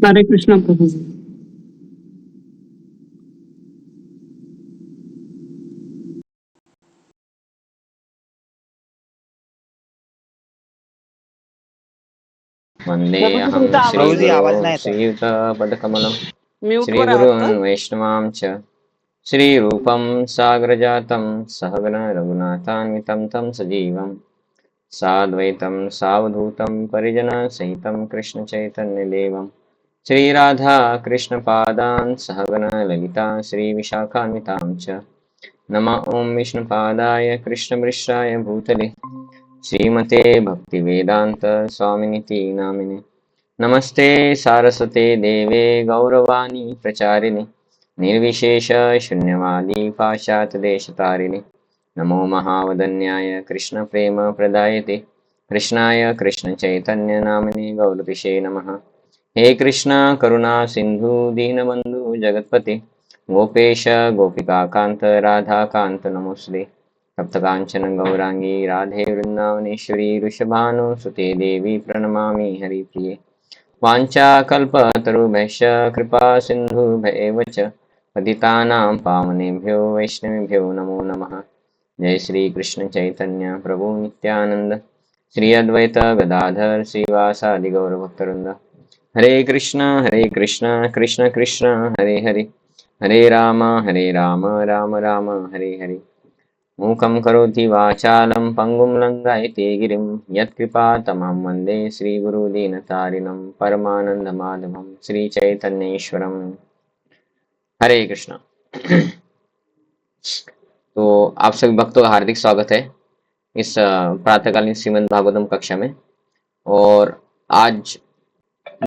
हरे कृष्णा प्रभु जी। वन्देऽहं प्रभु जी आवाज नाही येत आहे. श्रीयुतपदकमलं म्यूटवर आहात का? श्रीगुरून् वैष्णवां च श्रीरूपं साग्रजातं सहगण रघुनाथान्वितं तं सजीवं साद्वैतं सावधूतं परिजनसहितं कृष्णचैतन्यदेवं श्रीराधा कृष्णपादान् सहगण ललिता श्रीविशाखान्वितां च नमः ॐ विष्णुपादाय कृष्णमृषाय भूतले श्रीमते भक्तिवेदान्त स्वामिनिति नामिने नमस्ते सारस्वते देवे गौरवाणी प्रचारिणे निर्विशेष शून्यवादी पाश्चात्यदेशतारिणे नमो महावदन्याय कृष्ण प्रेम प्रदायते कृष्णाय कृष्ण चैतन्य नामने गौरतिशे नमः। हे कृष्ण करुणा सिंधु दीनबंधु जगतपते गोपेश गोपिकाकांत राधाकांत नमोस्ते सप्तकांचन गौरांगी राधे वृंदावनेश्वरी वृषभानुसुते देवी प्रणमामि हरिप्रिये वाञ्छाकल्पतरुभ्यश्च कृपा सिन्धुभ्येव च पतितानां पावनेभ्यो वैष्णवेभ्यो नमो नमः। जय श्री कृष्ण चैतन्य प्रभु नित्यानंद श्री अद्वैत गदाधर श्रीवासादि गौरभक्तवृंद हरे कृष्ण कृष्ण कृष्ण हरे हरे हरे राम राम राम हरे हरे मूकं करोति वाचालं पङ्गुं लङ्घयते गिरिं यत्कृपातमहं वन्दे श्रीगुरुदीनतारिणं परमानन्दमाधवं श्रीचैतन्येश्वरम्। हरे कृष्ण। तो आप सभी भक्तों का हार्दिक स्वागत है इस प्रातःकालीन श्रीमद् भागवतम कक्षा में। और आज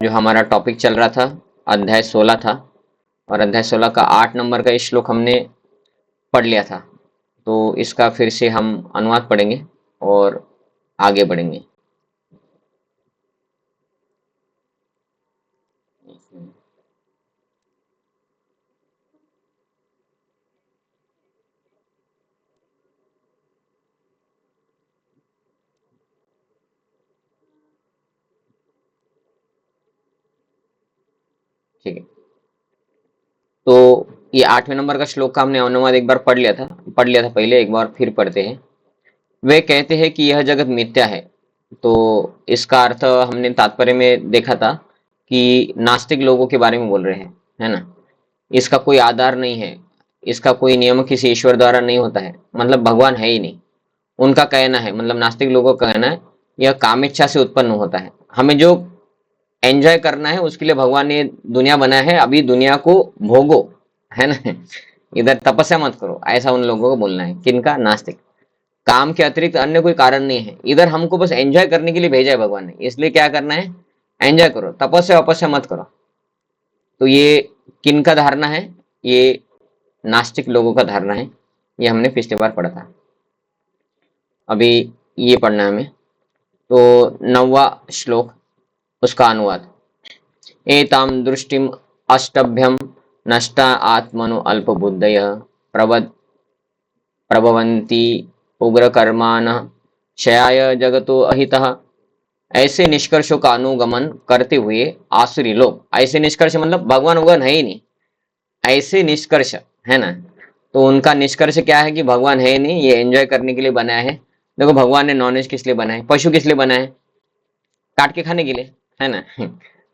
जो हमारा टॉपिक चल रहा था अध्याय 16 था और अध्याय 16 का 8 नंबर का श्लोक हमने पढ़ लिया था, तो इसका फिर से हम अनुवाद पढ़ेंगे और आगे बढ़ेंगे। ठीक है, तो ये 8वें नंबर का श्लोक का हमने अनुवाद एक बार पढ़ लिया था पहले, एक बार फिर पढ़ते हैं। वे कहते हैं कि यह जगत मिथ्या है। तो इसका अर्थ हमने तात्पर्य में देखा था कि नास्तिक लोगों के बारे में बोल रहे हैं, है ना। इसका कोई आधार नहीं है, इसका कोई नियम किसी ईश्वर द्वारा नहीं होता है, मतलब भगवान है ही नहीं। उनका कहना है, मतलब नास्तिक लोगों का कहना है, यह कामेच्छा से उत्पन्न होता है। हमें जो एंजॉय करना है उसके लिए भगवान ने दुनिया बनाया है, अभी दुनिया को भोगो, है ना। इधर तपस्या मत करो, ऐसा उन लोगों को बोलना है। किनका? नास्तिक। काम के अतिरिक्त अन्य कोई कारण नहीं है, इधर हमको बस एंजॉय करने के लिए भेजा है भगवान ने, इसलिए क्या करना है? एंजॉय करो, तपस्या वपस्या मत करो। तो ये किनका धारणा है? ये नास्तिक लोगों का धारणा है। ये हमने पिछली बार पढ़ा था, अभी ये पढ़ना है हमें। तो 9वां श्लोक, उसका अनुवाद। एतां दृष्टिम अष्टभ्यम नष्टा आत्मनो अल्पबुद्धयः प्रभवन्ति उग्रकर्माणः क्षयाय जगतो अहितः। ऐसे निष्कर्षों का अनुगमन करते हुए आसुरी लोग, ऐसे निष्कर्ष मतलब भगवान उगन है ही नहीं, ऐसे निष्कर्ष, है ना। तो उनका निष्कर्ष क्या है कि भगवान है ही नहीं, ये एंजॉय करने के लिए बनाया है। देखो भगवान ने नॉनवेज किस लिए बनाए? पशु किस लिए बनाए? काट के खाने के लिए, है ना।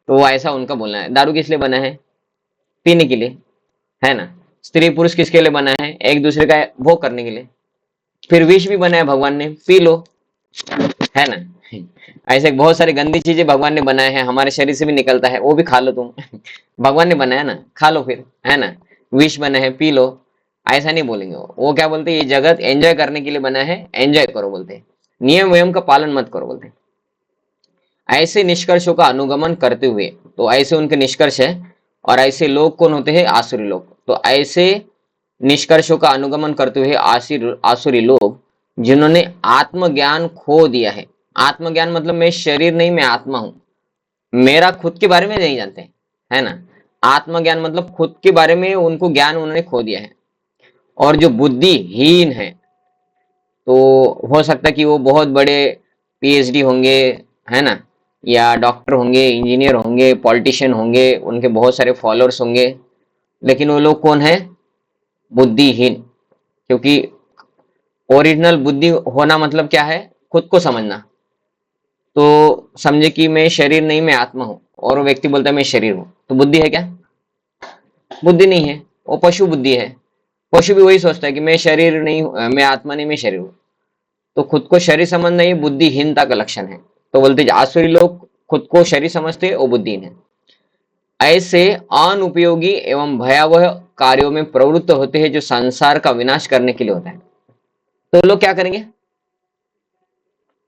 तो ऐसा उनका बोलना है। दारू किस लिए बना है? पीने के लिए, है ना। स्त्री पुरुष किसके लिए बना है? एक दूसरे का भोग करने के लिए। फिर विष भी बनाया भगवान ने, पी लो, है ना। ऐसे बहुत सारी गंदी चीजें भगवान ने बनाए हैं, हमारे शरीर से भी निकलता है, वो भी खा लो तुम। भगवान ने बनाया ना, खा लो फिर, है ना। विष बना है, पी लो, ऐसा नहीं बोलेंगे। वो क्या बोलते हैं? ये जगत एंजॉय करने के लिए बना है, एंजॉय करो बोलते हैं, नियम वयम का पालन मत करो बोलते हैं। ऐसे निष्कर्षों का अनुगमन करते हुए, तो ऐसे उनके निष्कर्ष है। और ऐसे लोग कौन होते हैं? आसुरी लोग। तो ऐसे निष्कर्षों का अनुगमन करते हुए आसुरी लोग जिन्होंने आत्मज्ञान खो दिया है। आत्मज्ञान मतलब मैं शरीर नहीं, मैं आत्मा हूं, मेरा खुद के बारे में नहीं जानते, है ना। आत्मज्ञान मतलब खुद के बारे में उनको ज्ञान उन्होंने खो दिया है। और जो बुद्धिहीन है, तो हो सकता है कि वो बहुत बड़े पीएचडी होंगे, है ना, या डॉक्टर होंगे, इंजीनियर होंगे, पॉलिटिशियन होंगे, उनके बहुत सारे फॉलोअर्स होंगे, लेकिन वो लोग कौन है? बुद्धिहीन। क्योंकि ओरिजिनल बुद्धि होना मतलब क्या है? खुद को समझना। तो समझे कि मैं शरीर नहीं, मैं आत्मा हूं, और वो व्यक्ति बोलता है मैं शरीर हूं, तो बुद्धि है क्या? बुद्धि नहीं है, वो पशु बुद्धि है। पशु भी वही सोचता है कि मैं शरीर नहीं हूं, मैं आत्मा नहीं, मैं शरीर हूं। तो खुद को शरीर समझना ये बुद्धिहीनता का लक्षण है। तो बोलते आसुरी लोग खुद को शरीर समझते, वो बुद्धिहीन है। ऐसे अनुपयोगी एवं भयावह कार्यों में प्रवृत्त होते हैं जो संसार का विनाश करने के लिए होता है। तो लोग क्या करेंगे?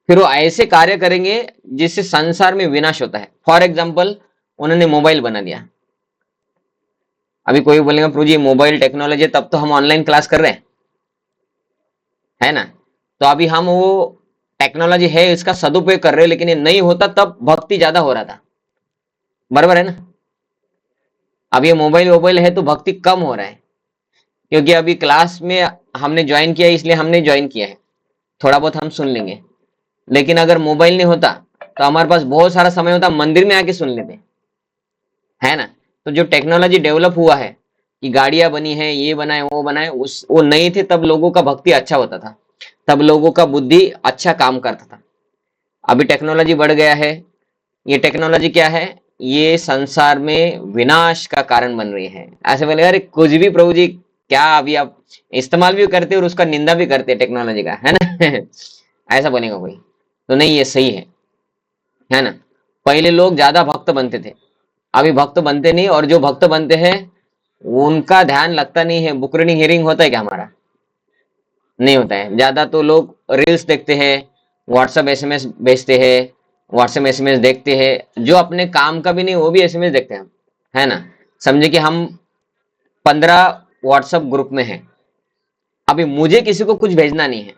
फिर वो ऐसे कार्य करेंगे जिससे संसार में विनाश होता है। फॉर एग्जाम्पल, उन्होंने मोबाइल बना दिया। अभी कोई बोलेगा प्रभु जी मोबाइल टेक्नोलॉजी, तब तो हम ऑनलाइन क्लास कर रहे हैं, है ना? तो अभी हम वो टेक्नोलॉजी है इसका सदुपयोग कर रहे हैं, लेकिन ये नहीं होता तब भक्ति ज्यादा हो रहा था। बराबर है ना? अब ये मोबाइल वोबाइल है तो भक्ति कम हो रहा है, क्योंकि अभी क्लास में हमने ज्वाइन किया है, इसलिए हमने ज्वाइन किया है, थोड़ा बहुत हम सुन लेंगे। लेकिन अगर मोबाइल नहीं होता तो हमारे पास बहुत सारा समय होता, मंदिर में आके सुन लेते, है ना? तो जो टेक्नोलॉजी डेवलप हुआ है कि गाड़ियां बनी है, ये बनाए वो बनाए, उस वो नहीं थे तब लोगों का भक्ति अच्छा होता था, तब लोगों का बुद्धि अच्छा काम करता था। अभी टेक्नोलॉजी बढ़ गया है, ये टेक्नोलॉजी क्या है? ये संसार में विनाश का कारण बन रही है। ऐसे बोले अरे कुछ भी प्रभु जी, क्या अभी आप इस्तेमाल भी करते और उसका निंदा भी करते टेक्नोलॉजी का, है ना? ऐसा बोलेगा कोई तो नहीं, ये सही है ना? पहले लोग ज्यादा भक्त बनते थे, अभी भक्त बनते नहीं, और जो भक्त बनते हैं उनका ध्यान लगता नहीं है। बुक रीडिंग हियरिंग होता है क्या हमारा? नहीं होता है। ज्यादा तो लोग रील्स देखते हैं, व्हाट्सएप एसएमएस भेजते हैं, व्हाट्सएप एसएमएस देखते हैं, जो अपने काम का भी नहीं वो भी एसएमएस देखते हैं, है ना? समझे कि हम 15 व्हाट्सएप ग्रुप में हैं, अभी मुझे किसी को कुछ भेजना नहीं है,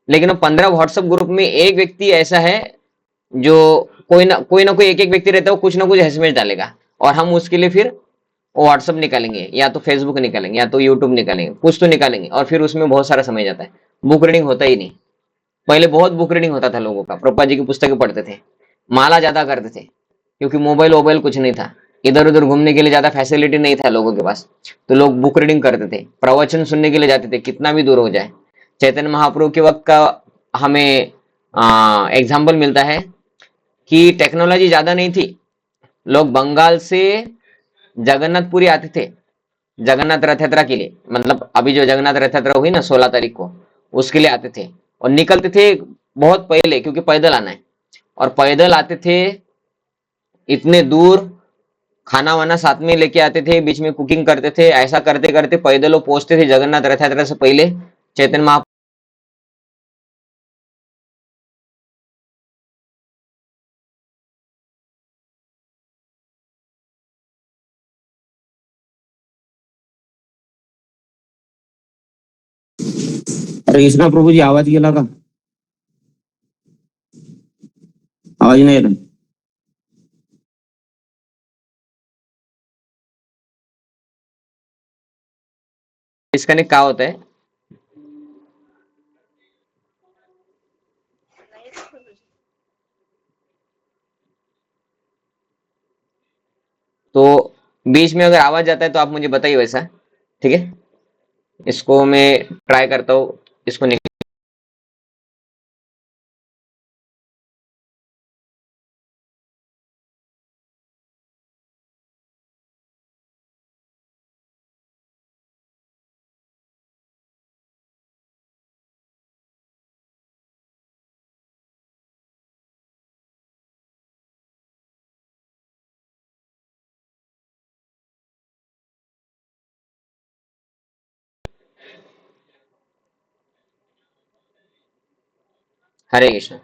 लेकिन 15 व्हाट्सएप ग्रुप में एक व्यक्ति ऐसा है जो कोई ना कोई एक एक व्यक्ति रहता है, वो कुछ ना कुछ एसएमएस डालेगा, और हम उसके लिए फिर व्हाट्सएप निकालेंगे, या तो फेसबुक निकालेंगे, या तो यूट्यूब निकालेंगे, कुछ तो निकालेंगे, और फिर उसमें बहुत सारा समय जाता है। बुक रीडिंग होता ही नहीं। पहले बहुत बुक रीडिंग होता था लोगों का, प्रभुपाद जी की पुस्तकें पढ़ते थे, माला ज्यादा करते थे, क्योंकि मोबाइल वोबाइल कुछ नहीं था, इधर उधर घूमने के लिए ज्यादा फैसिलिटी नहीं था लोगों के पास, तो लोग बुक रीडिंग करते थे, प्रवचन सुनने के लिए जाते थे, कितना भी दूर हो जाए। चैतन्य महाप्रभु के वक्त का हमें एग्जाम्पल मिलता है कि टेक्नोलॉजी ज्यादा नहीं थी, लोग बंगाल से जगन्नाथपुरी आते थे जगन्नाथ रथ यात्रा के लिए। मतलब अभी जो जगन्नाथ रथ यात्रा हुई ना 16 तारीख को, उसके लिए आते थे, और निकलते थे बहुत पहले, क्योंकि पैदल आना है, और पैदल आते थे इतने दूर, खाना वाना साथ में लेके आते थे, बीच में कुकिंग करते थे, ऐसा करते करते पैदल वो पहुंचते थे जगन्नाथ रथ यात्रा से पहले। चैतन्य महा अरे इसका प्रभु जी आवाज गेला का? आवाज नाही येत. डिस्कनेक्ट का होता है? तो बीच में अगर आवाज जाता है तो आप मुझे बताइए वैसा, ठीक है? इसको मैं ट्राई करता हूँ, इसको हरे कृष्ण।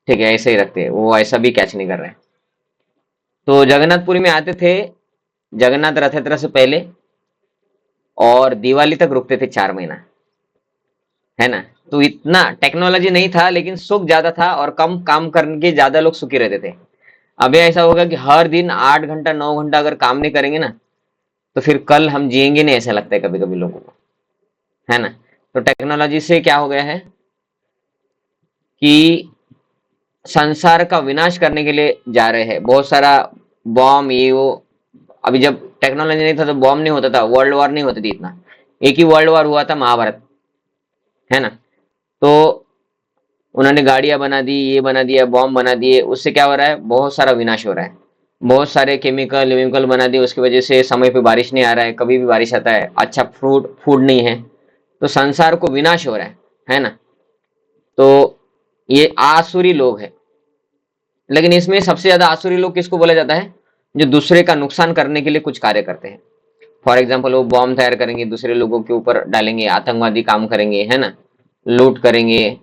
ठीक है, ऐसे ही रखते हैं, वो ऐसा भी कैच नहीं कर रहे हैं। तो जगन्नाथपुरी में आते थे जगन्नाथ रथ यात्रा से पहले, और दिवाली तक रुकते थे 4 महीना, है ना? तो इतना टेक्नोलॉजी नहीं था, लेकिन सुख ज्यादा था, और कम काम करके ज्यादा लोग सुखी रहते थे। अभी ऐसा होगा कि हर दिन 8 घंटा 9 घंटा अगर काम नहीं करेंगे ना, तो फिर कल हम जिएंगे नहीं, ऐसा लगता है कभी कभी लोगों को, है ना? तो टेक्नोलॉजी से क्या हो गया है कि संसार का विनाश करने के लिए जा रहे हैं। बहुत सारा बॉम्ब ये वो, अभी जब टेक्नोलॉजी नहीं था तो बॉम्ब नहीं होता था, वर्ल्ड वॉर नहीं होती थी इतना। एक ही वर्ल्ड वॉर हुआ था, महाभारत, है ना। तो उन्होंने गाड़ियां बना दी, ये बना दिया, बॉम्ब बना दिए, उससे क्या हो रहा है, बहुत सारा विनाश हो रहा है। बहुत सारे केमिकल वेमिकल बना दिए, उसकी वजह से समय पे बारिश नहीं आ रहा है, कभी भी बारिश आता है, अच्छा फ्रूट फूड नहीं है, तो संसार को विनाश हो रहा है ना। तो ये आसुरी लोग हैं। लेकिन इसमें सबसे ज्यादा आसुरी लोग किसको बोला जाता है, जो दूसरे का नुकसान करने के लिए कुछ कार्य करते हैं। फॉर एग्जाम्पल वो बॉम्ब तैयार करेंगे, दूसरे लोगों के ऊपर डालेंगे, आतंकवादी काम करेंगे, है ना, लूट करेंगे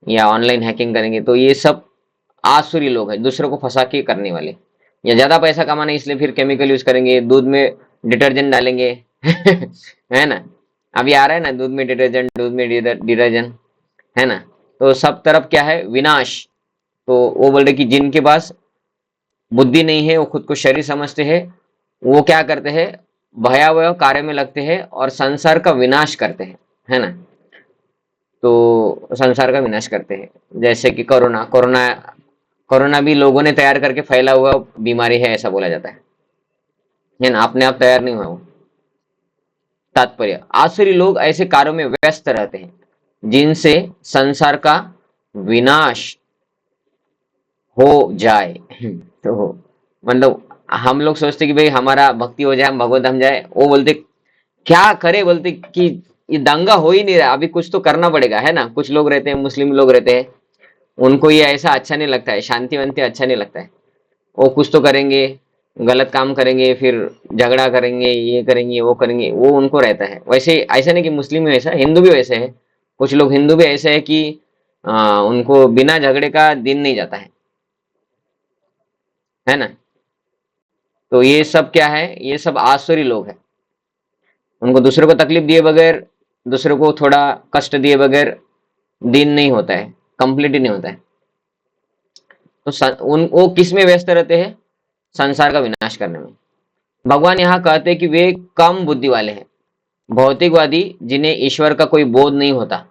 या ऑनलाइन हैकिंग करेंगे, तो ये सब आसुरी लोग हैं, दूसरों को फंसा के करने वाले। या ज्यादा पैसा कमाना इसलिए फिर केमिकल यूज करेंगे, दूध में डिटर्जेंट डालेंगे है ना। अभी आ रहा है ना, दूध में डिटर्जेंट, दूध में डिटर्जेंट, है ना। तो सब तरफ क्या है, विनाश। तो वो बोल रहे कि जिनके पास बुद्धि नहीं है, वो खुद को शरीर समझते हैं, वो क्या करते हैं, भयावह कार्य में लगते हैं और संसार का विनाश करते हैं, है ना। तो संसार का विनाश करते हैं। जैसे कि कोरोना कोरोना कोरोना भी लोगों ने तैयार करके फैला हुआ बीमारी है, ऐसा बोला जाता है ना, अपने आप तैयार नहीं हुआ वो। तात्पर्य, आसुरी लोग ऐसे कार्यों में व्यस्त रहते हैं जिनसे संसार का विनाश हो जाए तो मतलब हम लोग सोचते कि भाई हमारा भक्ति हो जाए, हम भगवत धाम जाए, वो बोलते क्या करे, बोलते कि ये दंगा हो ही नहीं रहा, अभी कुछ तो करना पड़ेगा, है ना। कुछ लोग रहते हैं, मुस्लिम लोग रहते हैं, उनको ये ऐसा अच्छा नहीं लगता है, शांति वांति अच्छा नहीं लगता है। वो कुछ तो करेंगे, गलत काम करेंगे, फिर झगड़ा करेंगे, ये करेंगे वो करेंगे, वो उनको रहता है। वैसे ऐसा नहीं कि मुस्लिम भी वैसा, हिंदू भी वैसे है। कुछ लोग हिंदू भी ऐसे है कि उनको बिना झगड़े का दिन नहीं जाता है ना। तो ये सब क्या है, ये सब आसुरी लोग हैं। उनको दूसरों को तकलीफ दिए बगैर, दूसरों को थोड़ा कष्ट दिए बगैर दिन नहीं होता है, कंप्लीट ही नहीं होता है। तो उन वो किस में व्यस्त रहते हैं, संसार का विनाश करने में। भगवान यहाँ कहते हैं कि वे कम बुद्धि वाले हैं। भौतिकवादी जिन्हें ईश्वर का कोई बोध नहीं होता,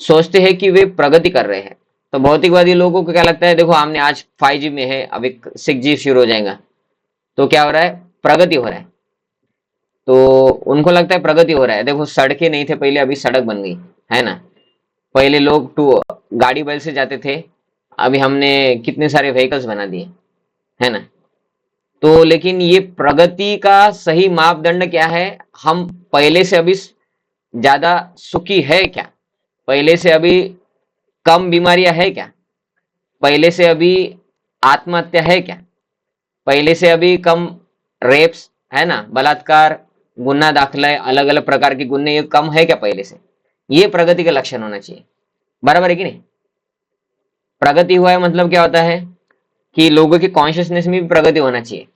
सोचते हैं कि वे प्रगति कर रहे हैं। तो भौतिकवादी लोगों को क्या लगता है, देखो हमने आज 5G में है, अभी 6G शुरू हो जाएगा, तो क्या हो रहा है, प्रगति हो रहा है। तो उनको लगता है प्रगति हो रहा है। देखो सड़कें नहीं थे पहले, अभी सड़क बन गई, है ना। पहले लोग गाड़ी बैल से जाते थे, अभी हमने कितने सारे व्हीकल्स बना दिए, है ना। तो लेकिन ये प्रगति का सही मापदंड क्या है, हम पहले से अभी ज्यादा सुखी है क्या, पहले से अभी कम बीमारियां है क्या, पहले से अभी आत्महत्या है क्या, पहले से अभी कम रेप्स, है ना, बलात्कार, गुन्हा दाखिला है, अलग अलग प्रकार के गुन्हे, ये कम है क्या पहले से। ये प्रगति का लक्षण होना चाहिए, बराबर है कि नहीं। प्रगति हुआ है मतलब क्या होता है कि लोगों की कॉन्शियसनेस में भी प्रगति होना चाहिए,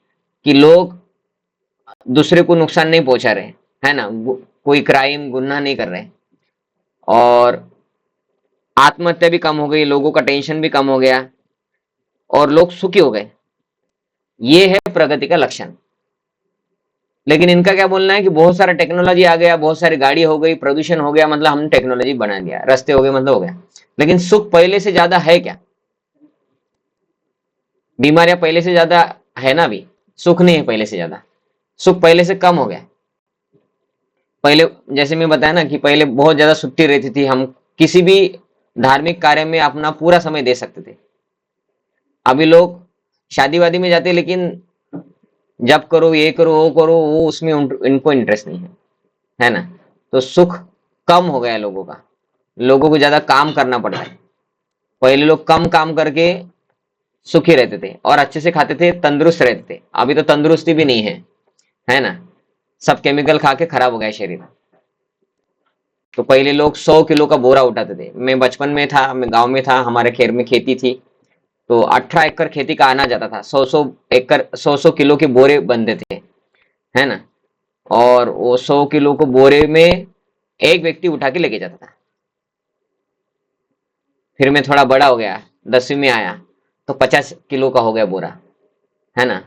कि लोग दूसरे को नुकसान नहीं पहुंचा रहे, है ना, कोई क्राइम गुनाह नहीं कर रहे, और आत्महत्या भी कम हो गई, लोगों का टेंशन भी कम हो गया और लोग सुखी हो गए। ये है प्रगति का लक्षण। लेकिन इनका क्या बोलना है कि बहुत सारा टेक्नोलॉजी आ गया, बहुत सारी गाड़ी हो गई, प्रदूषण हो गया, मतलब हमने टेक्नोलॉजी बना दिया, रास्ते हो गए मतलब हो गया। लेकिन सुख पहले से ज्यादा है क्या, बीमारियां पहले से ज्यादा है ना, अभी सुख नहीं है पहले से ज्यादा, सुख पहले से कम हो गया। पहले जैसे मैं बताया ना कि पहले बहुत ज्यादा छुट्टी रहती थी, हम किसी भी धार्मिक कार्य में अपना पूरा समय दे सकते थे। अभी लोग शादी वादी में जाते, लेकिन जब करो ये करो वो करो, वो उसमें इनको इंटरेस्ट नहीं है ना। तो सुख कम हो गया लोगों का, लोगों को ज्यादा काम करना पड़ता है। पहले लोग कम काम करके सुखी रहते थे और अच्छे से खाते थे, तंदुरुस्त रहते थे। अभी तो तंदुरुस्ती भी नहीं है ना, सब केमिकल खा के खराब हो गया शरीर। तो पहले लोग 100 किलो का बोरा उठाते थे। मैं बचपन में था, मैं गांव में था, हमारे खेत में खेती थी, तो 18 एकड़ खेती का आना जाता था, 100 एकड़ 100 किलो के बोरे बनते थे, है ना। और वो 100 किलो को बोरे में एक व्यक्ति उठा के लेके जाता था। फिर मैं थोड़ा बड़ा हो गया, 10वीं में आया, तो 50 किलो का हो गया बोरा, है ना।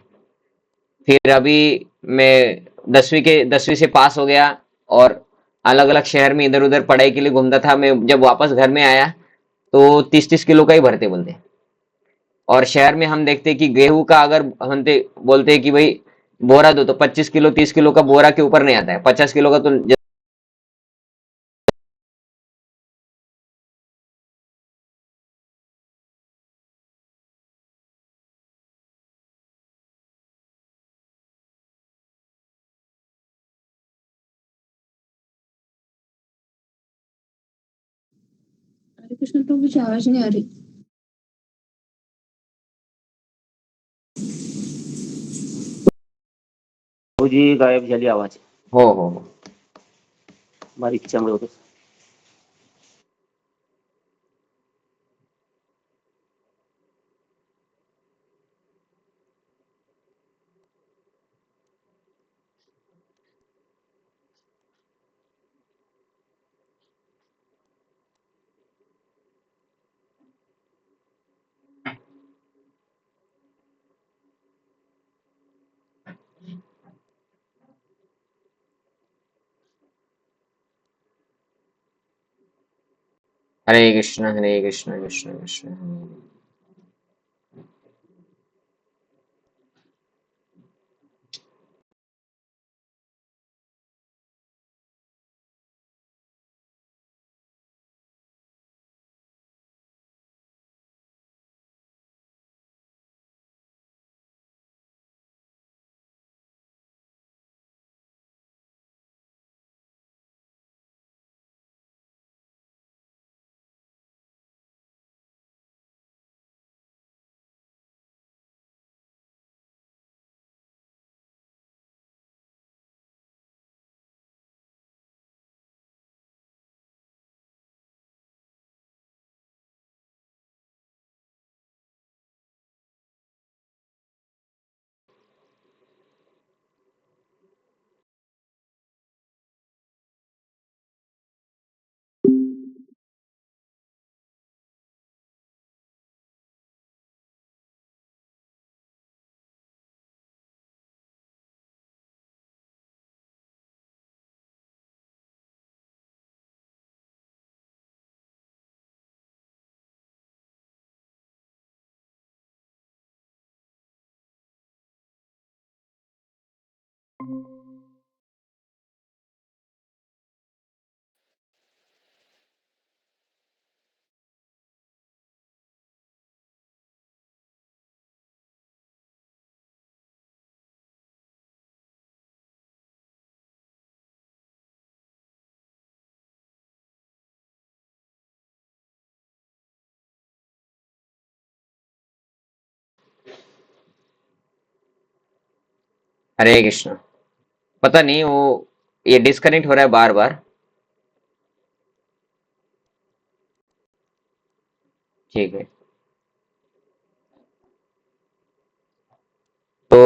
फिर अभी मैं 10वीं से पास हो गया और अलग अलग शहर में इधर उधर पढ़ाई के लिए घूमता था। मैं जब वापस घर में आया तो 30-30 किलो का ही भरते बोलते, और शहर में हम देखते हैं कि गेहूं का अगर हम बोलते हैं कि भाई बोरा दो, तो 25 किलो 30 किलो का बोरा के ऊपर नहीं आता है, 50 किलो का तो हरे कृष्ण प्रभु जी, आवाज नहीं आ रही। प्रभूजी गायब झाली आवाज. हो. बारीक चांगलं होतं. हरे कृष्ण हरे कृष्ण कृष्ण कृष्ण हरे कृष्ण। पता नहीं वो ये डिस्कनेक्ट हो रहा है बार बार। ठीक है, तो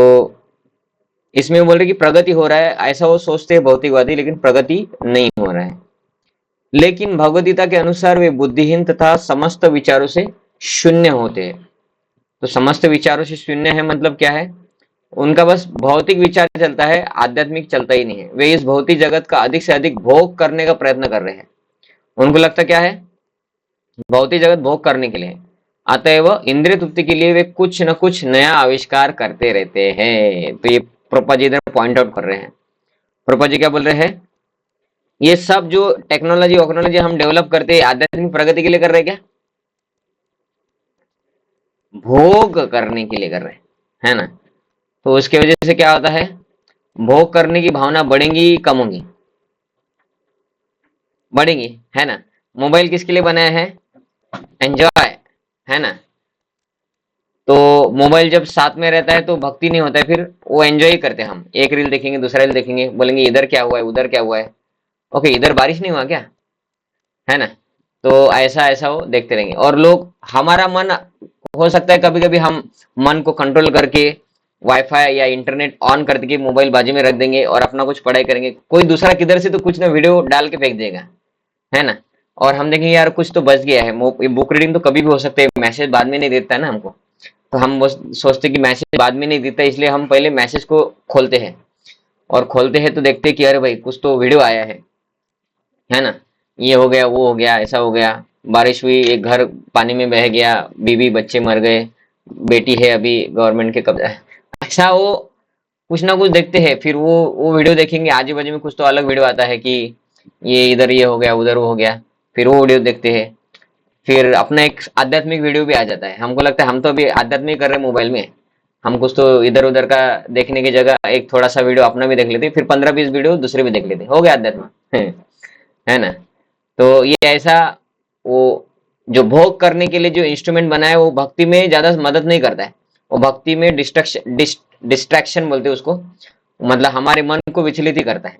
इसमें वो बोल रहे कि प्रगति हो रहा है, ऐसा वो सोचते हैं भौतिकवादी, लेकिन प्रगति नहीं हो रहा है। लेकिन भगवद गीता के अनुसार वे बुद्धिहीन तथा समस्त विचारों से शून्य होते हैं। तो समस्त विचारों से शून्य है मतलब क्या है? उनका बस भौतिक विचार चलता है, आध्यात्मिक चलता ही नहीं है। वे इस भौतिक जगत का अधिक से अधिक भोग करने का प्रयत्न कर रहे हैं। उनको लगता क्या है? भौतिक जगत भोग करने के लिए। अतएव इंद्रिय तृप्ति के लिए वे कुछ न कुछ नया आविष्कार करते रहते हैं। तो ये प्रोपा जी इधर पॉइंट आउट कर रहे हैं। प्रोपा जी क्या बोल रहे हैं? ये सब जो टेक्नोलॉजी वोक्नोलॉजी हम डेवलप करते हैं, आध्यात्मिक प्रगति के लिए कर रहे हैं क्या? भोग करने के लिए कर रहे हैं, है ना? तो उसके वजह से क्या होता है? भोग करने की भावना बढ़ेंगी कम होंगी? बढ़ेंगी, है ना? मोबाइल किसके लिए बनाया है? एंजॉय, है ना? तो मोबाइल जब साथ में रहता है तो भक्ति नहीं होता है, फिर वो एंजॉय करते हैं। हम एक रील देखेंगे, दूसरा रील देखेंगे, बोलेंगे इधर क्या हुआ है, उधर क्या हुआ है। ओके, इधर बारिश नहीं हुआ क्या, है ना? तो ऐसा ऐसा वो देखते रहेंगे। और लोग, हमारा मन, हो सकता है कभी कभी हम मन को कंट्रोल करके वाईफाई या इंटरनेट ऑन करके मोबाइल बाजू में रख देंगे और अपना कुछ पढ़ाई करेंगे। कोई दूसरा किधर से तो कुछ ना वीडियो डाल के फेंक देगा, है ना? और हम देखेंगे यार कुछ तो बच गया है। बुक रीडिंग तो कभी भी हो सकता है, मैसेज बाद में नहीं देता है ना हमको। तो हम बस सोचते कि मैसेज बाद में नहीं देता, इसलिए हम पहले मैसेज को खोलते हैं, और खोलते हैं तो देखते हैं कि अरे भाई कुछ तो वीडियो आया है ना? ये हो गया, वो हो गया, ऐसा हो गया, बारिश हुई, एक घर पानी में बह गया, बीवी बच्चे मर गए, बेटी है अभी गवर्नमेंट के कब्जा है, ऐसा वो कुछ ना कुछ देखते हैं, फिर वो वीडियो देखेंगे, आजू बाजू में कुछ तो अलग वीडियो आता है कि ये इधर ये हो गया उधर वो हो गया, फिर वो वीडियो देखते हैं, फिर अपना एक आध्यात्मिक वीडियो भी आ जाता है। हमको लगता है हम तो अभी आध्यात्मिक कर रहे हैं मोबाइल में, हम कुछ तो इधर उधर का देखने की जगह एक थोड़ा सा वीडियो अपना भी देख लेते, फिर 15-20 वीडियो दूसरे भी देख लेते, हो गया अध्यात्म है ना। तो ये ऐसा वो जो भोग करने के लिए जो इंस्ट्रूमेंट बना है वो भक्ति में ज्यादा मदद नहीं करता है, वो भक्ति में डिस्ट्रैक्शन बोलते हैं उसको, मतलब हमारे मन को विचलित ही करता है।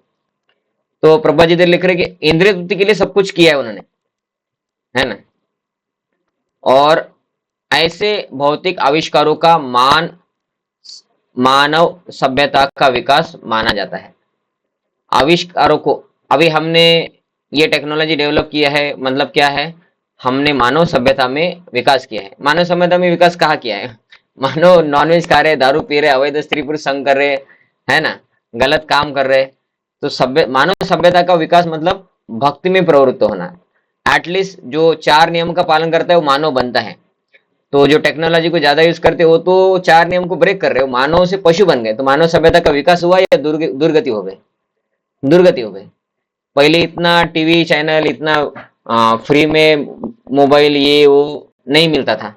तो प्रभा जी इधर लिख रहे कि इंद्रिय तृप्ति के लिए सब कुछ किया है उन्होंने, है ना। और ऐसे भौतिक आविष्कारों का मानव सभ्यता का विकास माना जाता है। आविष्कारों को अभी हमने ये टेक्नोलॉजी डेवलप किया है, मतलब क्या है, हमने मानव सभ्यता में विकास किया है। मानव सभ्यता में विकास कहाँ किया है, मानव नॉनवेज खा रहे, दारू पी रहे, अवैध स्त्री पुरुष संग कर रहे, है ना, गलत काम कर रहे। तो मानव सभ्यता का विकास मतलब भक्ति में प्रवृत्त होना, एटलीस्ट जो 4 नियम का पालन करता है वो मानव बनता है। तो जो टेक्नोलॉजी को ज्यादा यूज करते हो तो 4 नियम को ब्रेक कर रहे हो, मानव से पशु बन गए, तो मानव सभ्यता का विकास हुआ या दुर्गति हो गई, दुर्गति हो गई। पहले इतना टीवी चैनल, इतना फ्री में मोबाइल ये वो नहीं मिलता था,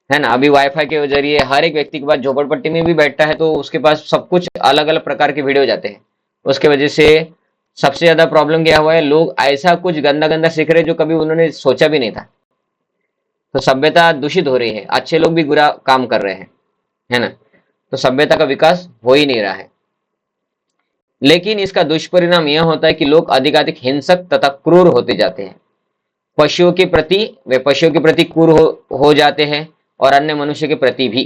है ना। अभी वाईफाई के जरिए हर एक व्यक्ति के पास, झोपड़पट्टी में भी बैठता है तो उसके पास सब कुछ अलग अलग प्रकार के वीडियो जाते हैं। उसके वजह से सबसे ज्यादा प्रॉब्लम क्या हुआ है, लोग ऐसा कुछ गंदा गंदा सीख रहे हैं जो कभी उन्होंने सोचा भी नहीं था। तो सभ्यता दूषित हो रही है, अच्छे लोग भी बुरा काम कर रहे हैं, है ना। तो सभ्यता का विकास हो ही नहीं रहा है। लेकिन इसका दुष्परिणाम यह होता है कि लोग अधिकाधिक हिंसक तथा क्रूर होते जाते हैं। पशुओं के प्रति वे पशुओं के प्रति क्रूर हो जाते हैं और अन्य मनुष्य के प्रति भी।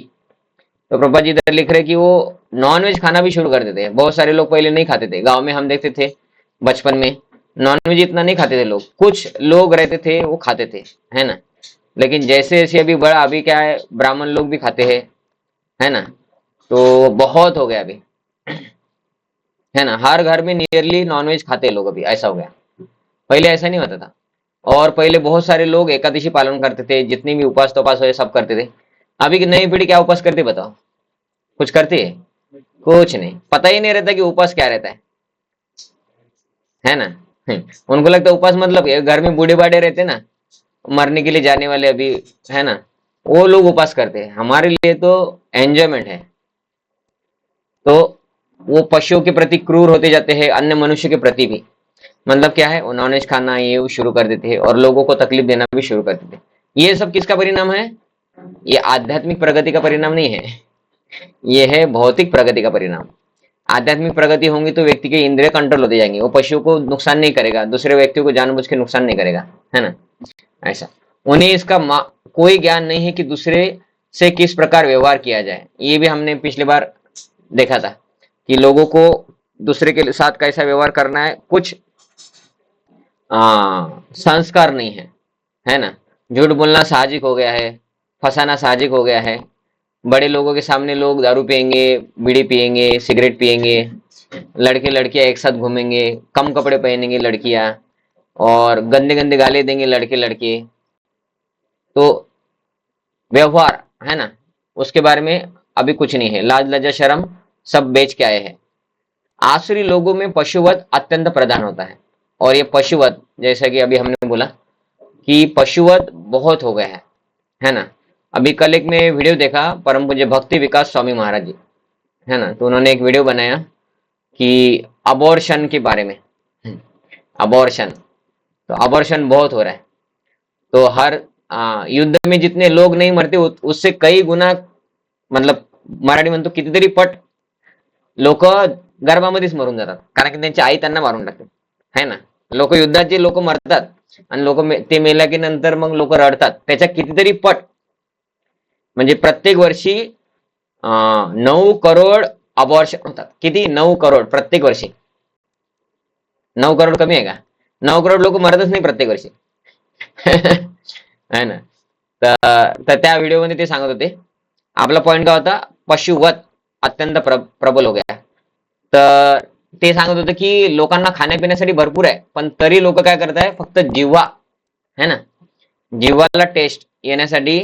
तो प्रभा जी इधर लिख रहे कि वो नॉनवेज खाना भी शुरू कर देते हैं। बहुत सारे लोग पहले नहीं खाते थे, गांव में हम देखते थे बचपन में नॉनवेज इतना नहीं खाते थे लोग, कुछ लोग रहते थे वो खाते थे, है ना। लेकिन जैसे जैसे अभी बड़ा, अभी क्या है, ब्राह्मण लोग भी खाते हैं, है ना। तो बहुत हो गया अभी, है ना, हर घर में नियरली नॉनवेज खाते हैं लोग अभी, ऐसा हो गया। पहले ऐसा नहीं होता था। और पहले बहुत सारे लोग एकादशी पालन करते थे, जितनी भी उपास तोपास हो सब करते थे। अभी की नई पीढ़ी क्या उपास करती बताओ, कुछ करती है? कुछ नहीं, पता ही नहीं रहता कि उपास क्या रहता है ना। उनको लगता है उपास मतलब घर में बूढ़े बाढ़े रहते ना, मरने के लिए जाने वाले अभी, है ना, वो लोग उपास करते हैं। हमारे लिए तो एंजॉयमेंट है। तो वो पशुओं के प्रति क्रूर होते जाते हैं, अन्य मनुष्य के प्रति भी। मतलब क्या है, वो नॉनवेज खाना ये वो शुरू कर देते हैं और लोगों को तकलीफ देना भी शुरू कर देते हैं। ये सब किसका परिणाम है? ये आध्यात्मिक प्रगति का परिणाम नहीं है, ये है भौतिक प्रगति का परिणाम। आध्यात्मिक प्रगति होंगी तो व्यक्ति के इंद्रिय कंट्रोल होते जाएंगे, वो पशुओं को नुकसान नहीं करेगा, दूसरे व्यक्तियों को जानबूझ के नुकसान नहीं करेगा, है ना। ऐसा उन्हें इसका कोई ज्ञान नहीं है कि दूसरे से किस प्रकार व्यवहार किया जाए। ये भी हमने पिछली बार देखा था कि लोगों को दूसरे के साथ कैसा व्यवहार करना है, कुछ संस्कार नहीं है ना। झूठ बोलना साहजिक हो गया है, फंसाना साहजिक हो गया है। बड़े लोगों के सामने लोग दारू पियेंगे, बीड़ी पियेंगे, सिगरेट पियेंगे, लड़के लड़कियां एक साथ घूमेंगे, कम कपड़े पहनेंगे लड़कियां, और गंदे गंदे गाली देंगे लड़के लड़के। तो व्यवहार, है ना, उसके बारे में अभी कुछ नहीं है, लाज लज्जा शर्म सब बेच के आए हैं। आसुरी लोगों में पशुवध अत्यंत प्रधान होता है। और ये पशुवध, जैसा कि अभी हमने बोला कि पशुवध बहुत हो गया है ना। अभी कल एक मैं वीडियो देखा, परम पूज्य भक्ति विकास स्वामी महाराज जी, है ना, तो उन्होंने एक वीडियो बनाया कि अबॉर्शन के बारे में। अबॉर्शन, तो अबॉर्शन बहुत हो रहा है। तो हर युद्ध में जितने लोग नहीं मरते उससे कई गुना, मतलब मराठी म्हणतो कितीतरी पट लोक गर्भामध्येच मरून जातात, कारण की त्यांची आई त्यांना मारून टाकते, है ना। लोक युद्धात जे लोक मरतात आणि लोक ते मेल्या की नंतर मग लोक रडतात, त्याच्या कितीतरी पट, म्हणजे प्रत्येक वर्षी 9 करोड अबॉर्शन होतात। किती? 9 करोड प्रत्येक वर्षी। 9 करोड कमी आहे का? 9 करोड लोक मरतच नाही प्रत्येक वर्षी है ना। तर त्या व्हिडिओमध्ये ते सांगत होते, आपला पॉइंट काय होता, पशुवध अत्यंत प्रबल हो गया। तर ते सांगत होते की लोकांना खाण्यापिण्यासाठी भरपूर आहे, पण तरी लोक काय करताय, फक्त जिव्हा, है ना, जिव्हाला टेस्ट येण्यासाठी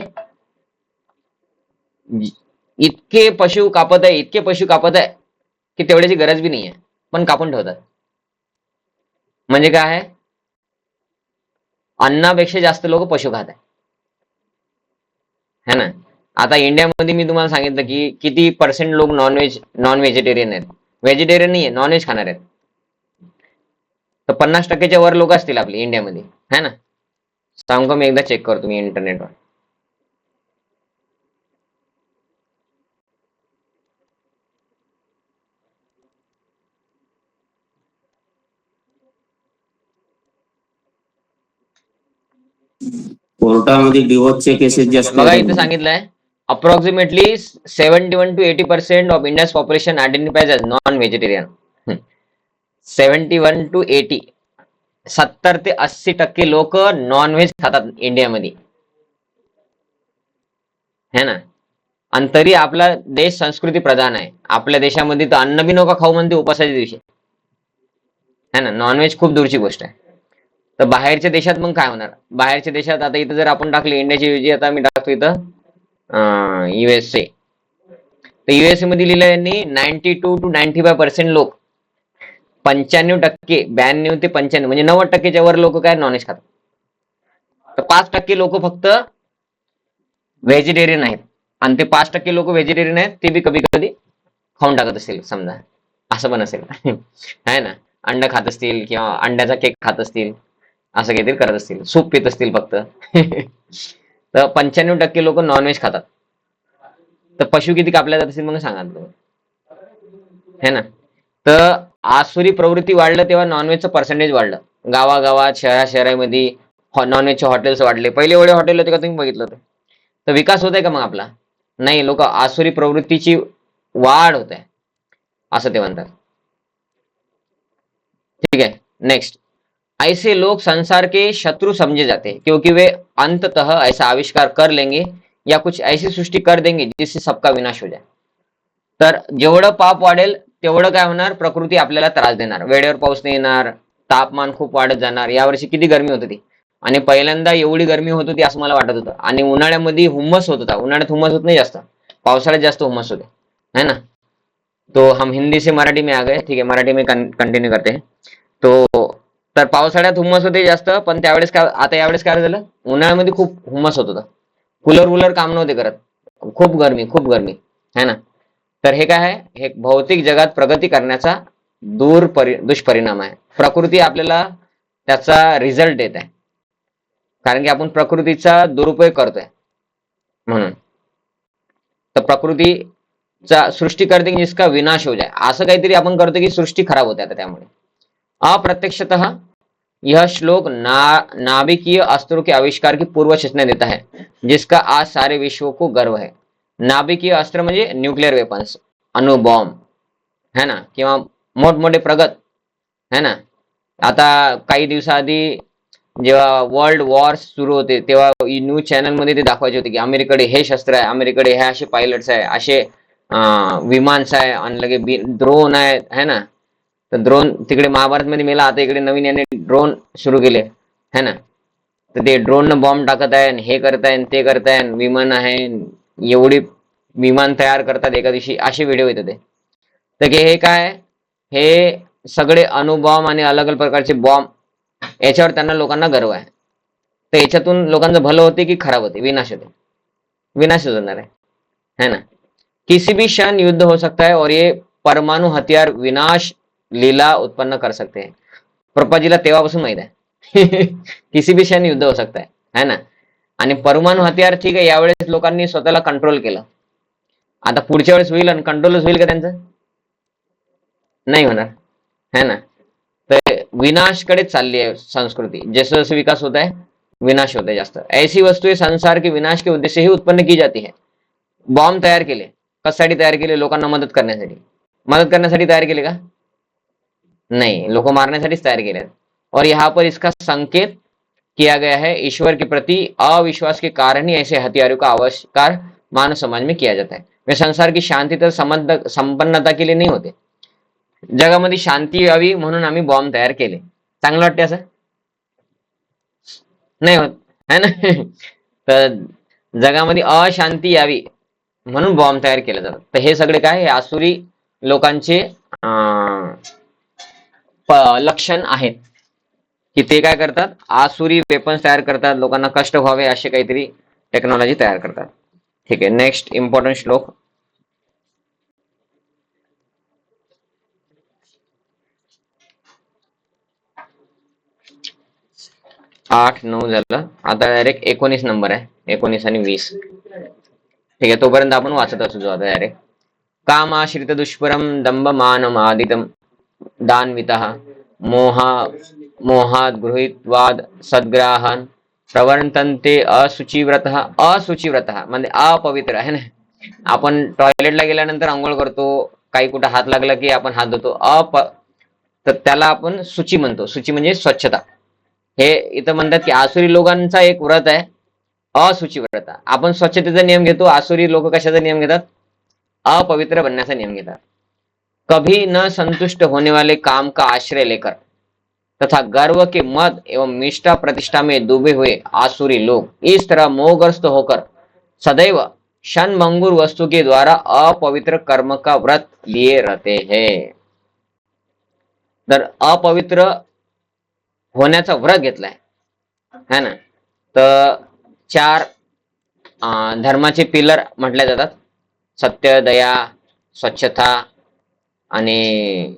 इतके पशु कापत आहे, इतके पशु कापत आहे की तेवढ्याची गरज बी नाहीये, पण कापून ठेवतात. म्हणजे काय आहे, अन्नापेक्षा जास्त लोक पशु खात आहे, है ना. आता इंडियामध्ये मी तुम्हाला सांगितलं की किती पर्सेंट लोक नॉन व्हेजिटेरियन आहेत, व्हेजिटेरियन नाहीये, नॉनव्हेज खाणार आहेत. तर 50% वर लोक असतील आपली इंडियामध्ये, है ना. सांगू का, मी एकदा चेक करतो मी इंटरनेटवर. कोर्टामध्ये डिवोर्सचे केसेस जास्त बघा आहेत. इथे सांगितलंय approximately 71 to 80% of India's population identifies as non vegetarian. 71 to 80, 70 ते 80% लोक नॉनव्हेज खातात इंडियामध्ये, है ना. आणि तरी आपला देश संस्कृती प्रधान आहे. आपल्या देशामध्ये तर अन्न बी नका खाऊ म्हणते उपासाच्या दिवशी, है ना. नॉनव्हेज खूप दूरची गोष्ट आहे. तर बाहेरच्या देशात मग काय होणार, बाहेरच्या देशात आता इथं जर आपण टाकले इंडियाची ऐवजी, आता मी टाकतो इथं USA. तर USA मध्ये लिहिलं यांनी 92 to 95% लोक, 95%, 92 ते 95 म्हणजे 90%च्या वर लोक काय नॉनव्हेज खातात. तर 5% लोक फक्त व्हेजिटेरियन आहेत, आणि ते 5% लोक व्हेजिटेरियन आहेत ते बी कधी कधी खाऊन टाकत असतील, समजा असं पण असेल. आहे ना. अंड खात असतील किंवा अंड्याचा केक खात असतील, असं काहीतरी करत असतील, सूप पित असतील फक्त. तर 95% लोक नॉनव्हेज खातात. तर पशु किती कापल्या जात असतील मग सांगा तुम्ही, है ना. तर आसुरी प्रवृत्ती वाढलं तेव्हा नॉनव्हेजचं पर्सेंटेज वाढलं. गावागावात, शहरामध्ये नॉनव्हेजचे हॉटेल्स वाढले. पहिले एवढे हॉटेल होते का तुम्ही बघितलं होतं. तर विकास होत आहे का मग आपला? नाही, लोक आसुरी प्रवृत्तीची वाढ होत आहे असं ते म्हणतात. ठीक है, नेक्स्ट. ऐसे लोग संसार के शत्रु समझे जाते हैं क्योंकि वे अंततः ऐसा आविष्कार कर लेंगे या कुछ ऐसी सृष्टी कर देंगे जिससे सबका विनाश हो जाए. तर जेवढं पाप वाढेल तेवढं काय होणार, प्रकृती आपल्याला त्रास देणार, वेळेवर पाऊस नाही येणार, तापमान खूप वाढत जाणार. यावर्षी किती गरमी होत होती, आणि पहिल्यांदा एवढी गरमी होत होती असं मला वाटत होतं. आणि उन्हाळ्यामध्ये हुम्मस होत होता. उन्हाळ्यात हुम्मस होत नाही जास्त, पावसाळ्यात जास्त हुम्मस होते, है ना. तो हम हिंदी से मराठी में आ गए, ठीक है, मराठी में कंटिन्यू करते हैं. तो तर पावसाळ्यात हुम्मस होते जास्त, पण त्यावेळेस काय, आता यावेळेस काय झालं, उन्हाळ्यामध्ये खूप हुम्मस होत होता. कूलर काम नव्हते करत, खूप गरमी, है ना. तर हे काय आहे, हे भौतिक जगात प्रगती करण्याचा दुष्परिणाम आहे. प्रकृती आपल्याला त्याचा रिझल्ट देत आहे, कारण की आपण प्रकृतीचा दुरुपयोग करतोय म्हणून. तर प्रकृतीचा सृष्टी करते की जिसका विनाश हो जाए, असं काहीतरी आपण करतो की सृष्टी खराब होते. आता त्यामुळे अप्रत्यक्षतः यह श्लोक नाभिकीय अस्त्रों के आविष्कार की पूर्व सूचना देता है जिसका आज सारे विश्व को गर्व है. नाभिकीय अस्त्र म्हणजे न्यूक्लिअर वेपन्स, अणुबॉम्ब, है ना, किंवा मोठमोठे प्रगत, है ना. आता काही दिवसाआधी जेव्हा वर्ल्ड वॉर सुरू होते तेव्हा न्यूज चॅनल मध्ये ते दाखवायचे होते की अमेरिकेकडे हे शस्त्र आहे, अमेरिकेकडे हे असे पायलट्स आहे, असे विमानस आहे, आणि लगे ड्रोन आहेत, है ना. तर ड्रोन तिकडे महाभारत मध्ये मेला, आता इकडे नवीन याने ड्रोन सुरू केले, है ना. तर ते ड्रोन न बॉम्ब टाकत आहे, हे करत आहे, ते करत आहे, विमान आहे, एवढी विमान तयार करतात एका दिवशी, असे व्हिडिओ येतात ते. तर हे काय, हे सगळे अणुबॉम्ब आणि अलग अलग प्रकारचे बॉम्ब, याच्यावर त्यांना लोकांना गर्व आहे. तर याच्यातून लोकांचं भलं होते की खराब होते, विनाश होते, विनाश होणार है ना. किसी भी क्षण युद्ध हो सकता है और ये परमाणु हथियार विनाश लीला उत्पन्न कर सकते हैं. प्रपाजीला तेव्हापासून माहित आहे. किसी भी क्षण युद्ध हो सकता है ना. आणि परमाणु हथियार ठीक आहे, यावेळेस लोकांनी स्वतःला कंट्रोल केलं. आता पुढच्या वेळेस होईल आणि कंट्रोलच होईल का त्यांचं? नाही होणार, है ना. तर विनाशकडे चालली आहे संस्कृती. जैसे जैसे विकास होता है विनाश होता है जास्त. ऐसी वस्तुएं संसार के विनाश के उद्देश्य ही उत्पन्न की जाती है. बॉम्ब तयार केले, कशासाठी तयार केले? लोकांना मदत करण्यासाठी. मदत करण्यासाठी तयार केले का? नहीं, लोग मारण्यासाठीच तयार केले. और यहाँ पर इसका संकेत किया गया है ईश्वर के प्रति अविश्वास के कारण ही ऐसे हथियारों का आविष्कार मानव समाज में किया जाता है. वे संसार की शांती तर संपन्नता के लिए नहीं होते. जगामध्ये शांती यावी म्हणून आम्ही बॉम्ब तयार केले. चांगलं वाटते असं? नाही होत, है ना. तर जगामध्ये अशांती यावी म्हणून बॉम्ब तयार केले जातात. तर हे सगळे काय, हे आसुरी लोकांचे लक्षण आहेत की ते काय करतात, आसुरी वेपन्स तयार करतात, लोकांना कष्ट व्हावे असे काहीतरी टेक्नॉलॉजी तयार करतात. ठीक आहे, नेक्स्ट इम्पॉर्टंट श्लोक. आठ 9 झालं, आता डायरेक्ट 19 नंबर आहे, 19 आणि 20. ठीक आहे, तोपर्यंत आपण वाचत असू आता डायरेक्ट. कामाश्रित दुष्परम दंभ मानमादितम दान्वितः मोहा मोहात गृहीतवाद सद्ग्राहन प्रवर्तन्ते अशुचिव्रत. अशुचिव्रत म्हणजे अपवित्र आहे ना. आपण टॉयलेटला गेल्यानंतर आंघोळ करतो, काही कुठं हात लागला की आपण हात धुतो, तर त्याला आपण शुची म्हणतो. शुची म्हणजे स्वच्छता. हे इथं म्हणतात की आसुरी लोकांचा एक व्रत आहे अशुचिव्रत. आपण स्वच्छतेचा नियम घेतो, आसुरी लोक कशाचा नियम घेतात, अपवित्र बनण्याचा नियम घेतात. कभी न संतुष्ट होने वाले काम का आश्रय लेकर तथा गर्व के मद एवं निष्ठा प्रतिष्ठा में डूबे हुए आसुरी लोग इस तरह मोहग्रस्त होकर सदैव क्षणभंगुर वस्तु के द्वारा अपवित्र कर्म का व्रत लिए रहते हैं. तर अपवित्र होण्याचा व्रत घेतलाय है ना. तर 4 धर्माचे पिलर म्हटले जातात, सत्य, दया, स्वच्छता आणि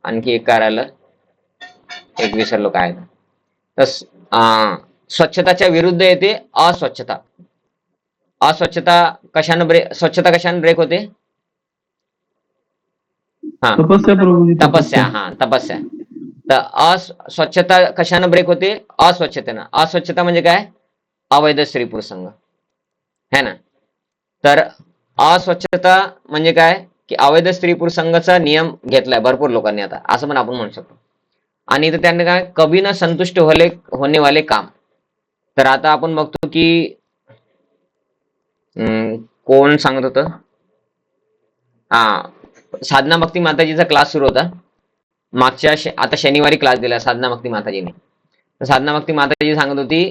आणखी एक काय आलं, एक विसरलो काय. तर स्वच्छताच्या विरुद्ध येते अस्वच्छता. अस्वच्छता कशाने ब्रेक, स्वच्छता कशाने ब्रेक होते, हा तपस्या प्रभूजी, तपस्या. हा तपस्या. तर अस्वच्छता कशाने ब्रेक होते, अस्वच्छतेनं. अस्वच्छता म्हणजे काय, अवैध स्त्री पुरुष संघ है ना. तर अस्वच्छता म्हणजे काय की अवैध स्त्री पुरुष संघाचा नियम घेतलाय भरपूर लोकांनी आता, असं पण आपण म्हणू शकतो. आणि इथं त्यांनी काय, कभी न संतुष्ट होने वाले काम. तर आता आपण बघतो की कोण सांगत होतं, साधना भक्ती माताजीचा क्लास सुरू होता मागच्या आता शनिवारी क्लास दिला साधना भक्ती माताजीने. तर साधना भक्ती माताजी सांगत होती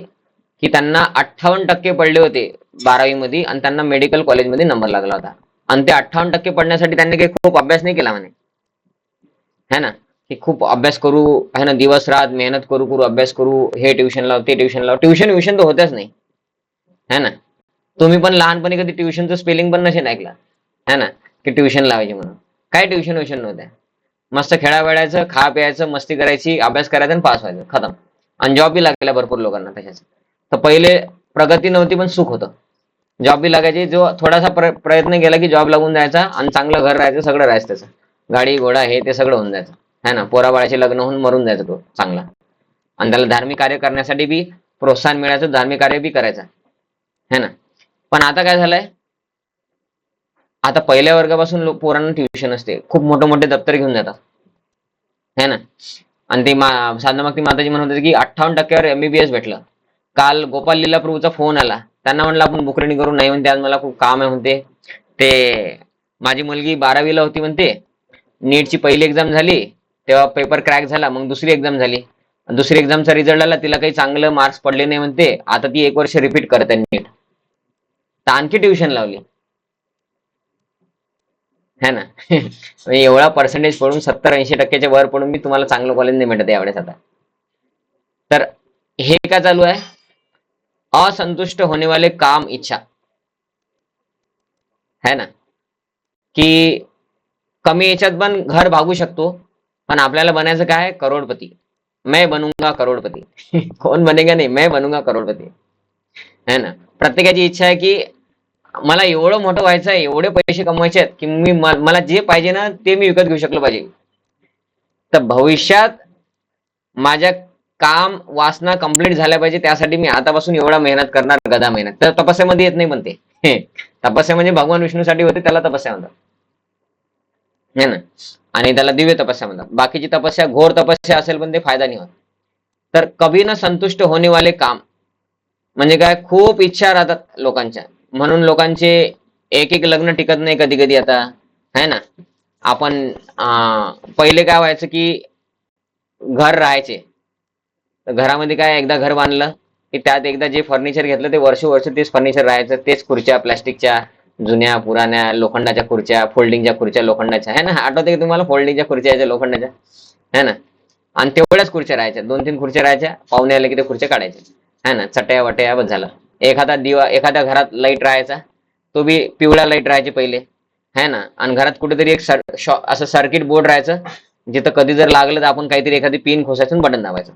की त्यांना 58% पडले होते 12वी मध्ये आणि त्यांना मेडिकल कॉलेजमध्ये नंबर लागला होता. आणि ते 58% पडण्यासाठी त्यांनी काही खूप अभ्यास नाही केला म्हणे, है ना. की खूप अभ्यास करू है ना, दिवस रात मेहनत करू अभ्यास करू, हे ट्युशन लाव ते ट्युशन लाव. ट्युशन तर होत्याच नाही है ना. तुम्ही पण लहानपणी कधी ट्युशनचं स्पेलिंग पण नसेल ऐकला है ना, की ट्युशन लावायची म्हणून. काय ट्युशन नव्हत्या, मस्त खेळा वेळायचं, खा प्यायचं, मस्ती करायची, अभ्यास करायचा आणि पास व्हायचं, खतम. आणि जॉब बी लागला भरपूर लोकांना तशाच. तर पहिले प्रगती नव्हती पण सुख होतं, जॉब बी लागायची. जो थोडासा प्रयत्न केला की जॉब लागून जायचा आणि चांगलं घर राहायचं, सगळं राहायचं त्याचं, गाडी घोडा हे ते सगळं होऊन जायचं है ना. पोराबाळाचे लग्न होऊन मरून जायचं तो चांगला. आणि त्याला धार्मिक कार्य करण्यासाठी बी प्रोत्साहन मिळायचं, धार्मिक कार्य बी करायचं है ना. पण आता काय झालंय, आता पहिल्या वर्गापासून पोरांना ट्युशन असते, खूप मोठे मोठे दप्तर घेऊन जातात है ना. आणि ते साधना भक्ती माताजी म्हणत होते की 58%वर MBBS भेटलं. काल गोपाल लीला प्रभूचा फोन आला, त्यांना म्हणलं आपण बुकरेणी करू, नाही म्हणते आज मला खूप काम आहे म्हणते. ते माझी मुलगी 12वीला होती म्हणते, नीटची पहिली एक्झाम झाली तेव्हा पेपर क्रॅक झाला, मग दुसरी एक्झाम झाली, दुसरी एक्झामचा रिझल्ट आला, तिला काही चांगलं मार्क्स पडले नाही म्हणते, आता ती 1 वर्ष रिपीट करते नीट. तर आणखी ट्युशन लावली है ना. एवढा पर्सेंटेज पडून 70-80% वर पडून मी तुम्हाला चांगलं कॉलेज नाही भेटत यावेळेस आता. तर हे काय चालू आहे, असंतुष्ट होने वाले काम इच्छा है ना. की कमी याच्यात पण घर भागू शकतो, पण आपल्याला बनायचं काय, करोडपती. मैं बनूंगा करोडपती. कोण बनेगा नाही, मैं बनूंगा करोडपती है ना. प्रत्येकाची इच्छा आहे की मला एवढं मोठं व्हायचं आहे, एवढे पैसे कमवायचे आहेत की मला जे पाहिजे ना ते मी विकत घेऊ शकलो पाहिजे. तर भविष्यात माझ्या काम वासना कंप्लीट झाल्या पाहिजे, त्यासाठी मी आतापासून एवढा मेहनत करणार, गधा मेहनत. तर तपस्यामध्ये येत नाही पण ते तपस्या म्हणजे भगवान विष्णूसाठी होते, त्याला तपस्या म्हणतात है ना. आणि त्याला दिव्य तपस्या म्हणतात. बाकीची तपस्या घोर तपस्या असेल पण ते फायदा नाही होत. तर कभी न संतुष्ट होने वाले काम म्हणजे काय, खूप इच्छा राहतात लोकांच्या, म्हणून लोकांचे एक लग्न टिकत नाही कधी कधी आता है ना. आपण पहिले काय व्हायचं की घर राहायचे, तर घरामध्ये काय एकदा घर बांधलं की त्यात एकदा जे फर्निचर घेतलं ते वर्ष तेच फर्निचर राहायचं, तेच खुर्च्या प्लास्टिकच्या, जुन्या पुराण्या लोखंडाच्या खुर्च्या, फोल्डिंगच्या खुर्च्या लोखंडाच्या, है ना? आठवते की तुम्हाला फोल्डिंगच्या खुर्च्या यायच्या लोखंडाच्या, है ना? आणि तेवढ्याच खुर्च्या राहायच्या, 2-3 खुर्च्या राहायच्या, पाहुणे आले की ते खुर्च्या काढायच्या, है ना? चटया वटया बस झालं. एखादा दिवा, एखाद्या घरात लाईट राहायचा, तो बी पिवळा लाईट राहायचे पहिले, है ना? आणि घरात कुठेतरी एक असं सर्किट बोर्ड राहायचं, जिथं कधी जर लागलं तर आपण काहीतरी एखादी पिन खोसायचं बटन दाबायचं,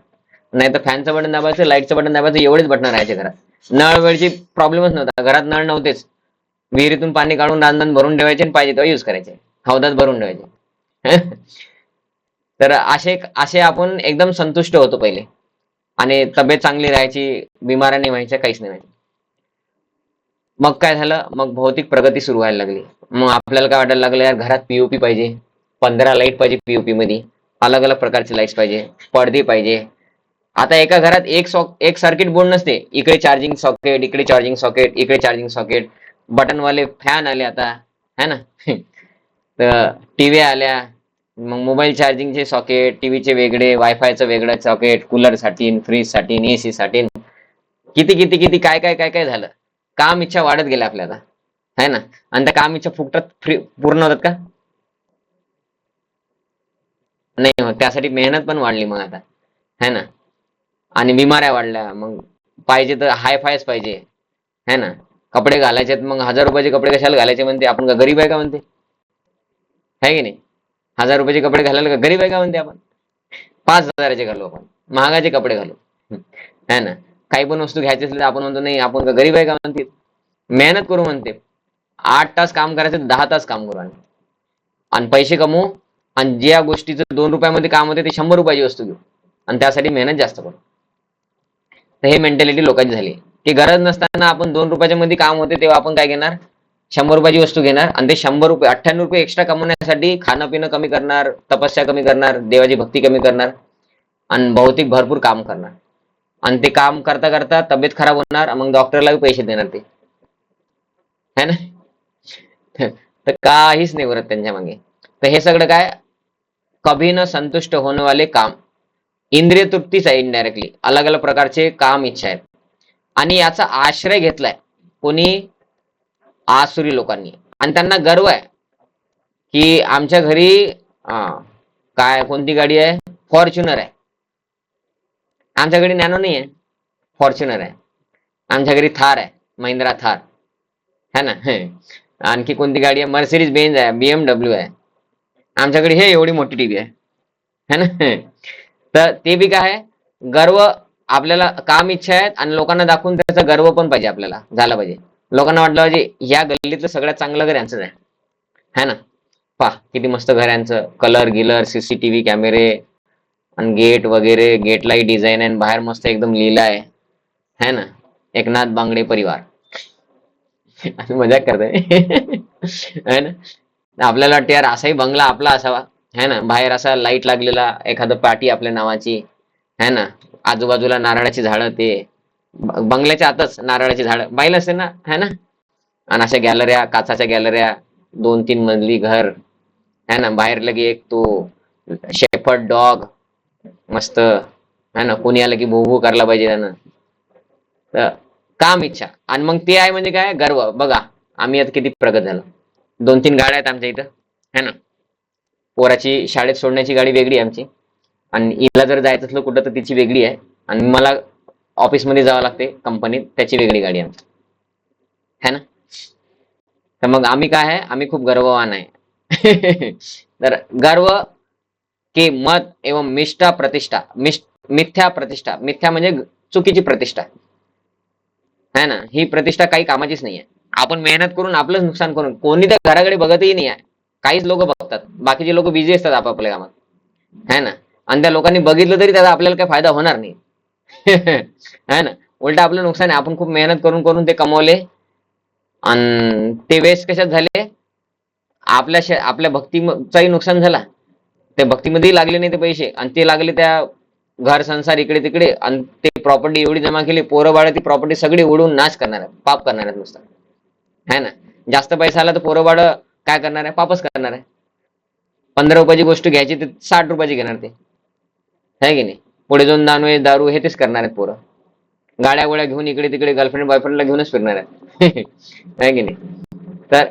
नाही तर फॅनचं बटन दाबायचं, लाईटचं बटन दाबायचं, एवढेच बटन राहायचे घरात. नळ वेळची प्रॉब्लेमच नव्हता, घरात नळ नव्हतेच. विहिरीतून पाणी काढून रांजण भरून ठेवायचे आणि पाहिजे तेव्हा युज करायचे, हौदात भरून ठेवायचे. तर असे असे आपण एकदम संतुष्ट होतो पहिले, आणि तब्येत चांगली राहायची, बिमाऱ्या नाही व्हायच्या, काहीच नाही व्हायचं. मग काय झालं, मग भौतिक प्रगती सुरू व्हायला लागली. मग आपल्याला काय वाटायला लागलं, यार घरात पीओपी पाहिजे, 15 लाईट पाहिजे पीओपी मध्ये, अलग अलग प्रकारचे लाईट्स पाहिजे, पडदे पाहिजे. आता एका घरात एक सर्किट बोर्ड नसते, इकडे चार्जिंग सॉकेट, इकडे चार्जिंग सॉकेट, इकडे चार्जिंग सॉकेट, बटनवाले फॅन आले आता, है ना? तर टीव्ही आल्या, मग मोबाईल चार्जिंगचे सॉकेट, टीव्हीचे वेगळे, वायफायचं वेगळं सॉकेट, कूलर साठी, फ्रीज साठी, एसी साठी, किती किती किती काय काय काय काय झालं. काम इच्छा वाढत गेल्या आपल्याला, है ना? आणि त्या काम इच्छा फुकटात पूर्ण होतात का? नाही होत. त्यासाठी मेहनत पण वाढली मग आता, है ना? आणि बिमाऱ्या वाढल्या. मग पाहिजे तर हाय फायच पाहिजे, है ना? कपडे घालायचे मग 1000 रुपयाचे कपडे कशाला घालायचे म्हणते आपण, का गरीब आहे का म्हणते, है की नाही? 1000 रुपयाचे कपडे घालायला का गरीब आहे का म्हणते आपण? 5000चे घालू आपण, महागाचे कपडे घालू, है ना? काही पण वस्तू घ्यायची असली तर आपण म्हणतो नाही, आपण का गरीब आहे का म्हणते, मेहनत करू म्हणते. 8 तास काम करायचं, 10 तास काम करू आणि पैसे कमवू, आणि ज्या गोष्टीचं 2 रुपयामध्ये काम होते ते 100 रुपयाची वस्तू घेऊ, आणि त्यासाठी मेहनत जास्त करू. तर हे मेंटॅलिटी लोकांची झाली की गरज नसताना आपण 2 रुपयाच्या मध्ये काम होते तेव्हा आपण काय घेणार, 100 रुपयाची वस्तू घेणार, आणि ते 100 रुपये 98 रुपये एक्स्ट्रा कमवण्यासाठी खाणं पिणं कमी करणार, तपस्या कमी करणार, देवाची भक्ती कमी करणार, आणि भौतिक भरपूर काम करणार. आणि ते काम करता करता तब्येत खराब होणार, मग डॉक्टरला पैसे देणार ते, है ना? तर काहीच नाही उरत त्यांच्या मागे. तर हे सगळं काय, कभी न संतुष्ट होने वाले काम, इंद्रिय तृप्तीच आहे इनडायरेक्टली, अलग अलग प्रकारचे काम इच्छा आहेत. आणि याचा आश्रय घेतलाय कोणी, आसुरी लोकांनी. आणि त्यांना गर्व आहे की आमच्या घरी काय कोणती गाडी आहे, फॉर्च्युनर आहे. आमच्या घरी नॅनो नाही आहे, फॉर्च्युनर आहे. आमच्या घरी थार आहे, महिंद्रा थार, है ना? आणखी कोणती गाडी आहे, मर्सिडीज बेंज आहे, BMW आहे. आमच्याकडे हे एवढी मोठी टीव्ही आहे, है ना? तर ते बी काय आहे, गर्व. आपल्याला काम इच्छा आहेत आणि लोकांना दाखवून त्याचा गर्व पण पाहिजे, आपल्याला झाला पाहिजे. लोकांना वाटलं पाहिजे या गल्लीतलं सगळ्यात चांगलं घर यांचंच आहे, है ना? पहा किती मस्त घर यांचं, कलर गिलर, CCTV कॅमेरे, आणि गेट वगैरे, गेटलाही डिझाईन आहे, बाहेर मस्त एकदम लिहिलं आहे, है ना? एकनाथ बांगडे परिवार. मजाक करताय. है ना? आपल्याला वाटतं यार असाही बंगला आपला असावा, है ना? बाहेर असा लाईट लागलेला, एखादं पाटी आपल्या नावाची, है ना? आजूबाजूला नारळाची झाडं, ते बंगल्याच्या आतच नारळाची झाडं पाहिलं असेल ना, है ना? आणि अशा गॅलऱ्या, काचाच्या गॅलऱ्या, 2-3 मजली घर, है ना? बाहेर लगे एक तो शेफर्ड डॉग मस्त, है ना? कोणी आलं की भू भू करायला पाहिजे त्यानं. तर काम इच्छा, आणि मग ते आहे म्हणजे काय, गर्व. बघा आम्ही आता किती प्रगत झालो. 2-3 गाड्या आहेत आमच्या इथं, है ना? पोराची शाळेत सोडण्याची गाडी वेगळी आहे आमची, आणि हिला जर जायचं असलं कुठं तर तिची वेगळी आहे, आणि मला ऑफिसमध्ये जावं लागते कंपनीत, त्याची वेगळी गाडी आहे आमची, है ना? तर मग आम्ही काय आहे, आम्ही खूप गर्ववान आहे. तर गर्व के मत एवं मिष्ठा प्रतिष्ठा, मिथ्या प्रतिष्ठा, मिथ्या म्हणजे चुकीची प्रतिष्ठा, है ना? ही प्रतिष्ठा काही कामाचीच नाहीये. आपण मेहनत करून आपलंच नुकसान करून, कोणी त्या घराकडे बघतही नाही आहे. काहीच लोक बघतात, बाकीचे लोक बिझी असतात आपापल्या कामात, है ना? आणि त्या लोकांनी बघितलं तरी त्याचा आपल्याला काही फायदा होणार नाही. है ना? उलट आपलं नुकसान आहे. आपण खूप मेहनत करून करून ते कमवले, आणि ते वेस्ट कशात झाले, आपल्या भक्तीचाही नुकसान झाला, त्या भक्तीमध्येही लागले नाही ते पैसे, आणि ते लागले त्या घर संसार इकडे तिकडे, आणि ते प्रॉपर्टी एवढी जमा केली, पोरं बाळ ती प्रॉपर्टी सगळी उडून नाश करणार आहे, पाप करणार आहेत नुसतं, है ना? जास्त पैसा आला तर पोरं बाळ काय करणार आहे, पापच करणार आहे. 15 रुपयाची गोष्ट घ्यायची ते 60 रुपयाची घेणार ते, है की नाही? पुढे जाऊन दारू हे तेच करणार आहेत पोरं. गाड्या गोळ्या घेऊन इकडे तिकडे गर्लफ्रेंड बॉयफ्रेंडला घेऊनच फिरणार आहेत. है की नाही? तर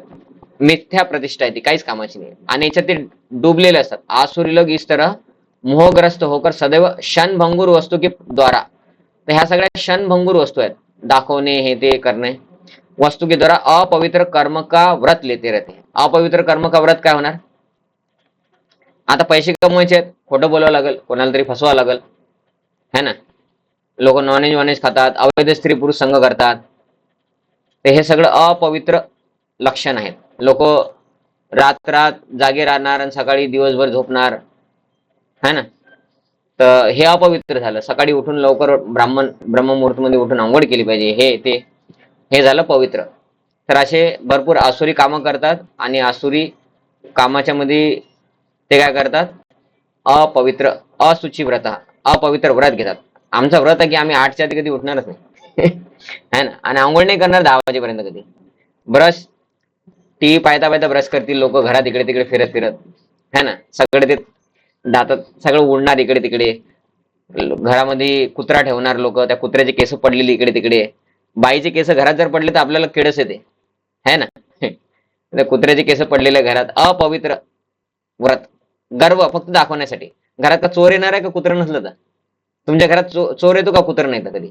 मिथ्या प्रतिष्ठा आहे ती, काहीच कामाची नाही आणि याच्यात ते डुबलेले असतात. आसुरी लोग इस तरह मोहग्रस्त होकर सदैव क्षणभंगुर वस्तू के द्वारा, तर ह्या सगळ्या क्षणभंगुर वस्तू आहेत, दाखवणे हे ते करणे, वस्तू के द्वारा अपवित्र कर्म का व्रत लेते रहते. अपवित्र कर्म का व्रत काय होणार? आता पैसे कमवायचे आहेत, खोटं बोलावं लागेल, कोणाला तरी फसवावं लागेल, है ना. लोक नॉनव्हेज वॉनेज खातात, अवैध स्त्री पुरुष संघ करतात, तर हे सगळं अपवित्र लक्षण आहेत. लोक रात रात जागे राहणार आणि सकाळी दिवसभर झोपणार, है ना. तर हे अपवित्र झालं. सकाळी उठून लवकर ब्रह्ममुहूर्त मध्ये उठून आंघोळ केली पाहिजे, हे ते, हे झालं पवित्र. तर असे भरपूर आसुरी कामं करतात आणि आसुरी कामाच्या मध्ये ते काय करतात? अपवित्र असुची व्रत, अपवित्र व्रत घेतात. आमचं व्रत आहे की आम्ही 8च्या आधी कधी उठणारच नाही है ना. आणि आंघोळ नाही करणार 10 वाजेपर्यंत कधी. ब्रश, टीव्ही पाहता पाहता ब्रश करतील लोक, घरात इकडे तिकडे फिरत फिरत, है ना. सगळे ते दातात सगळं उडणार इकडे तिकडे. घरामध्ये कुत्रा ठेवणार लोक, त्या कुत्र्याचे केस पडलेली इकडे तिकडे. बाईचे केस घरात जर पडले तर आपल्याला किडस येते, है ना. त्या कुत्र्याचे केस पडलेले घरात, अपवित्र व्रत, गर्व फक्त दाखवण्यासाठी. घरात का चोर येणार आहे का कुत्र नसलं तर? तुमच्या घरात चोर येतो का कुत्र नाही तर कधी?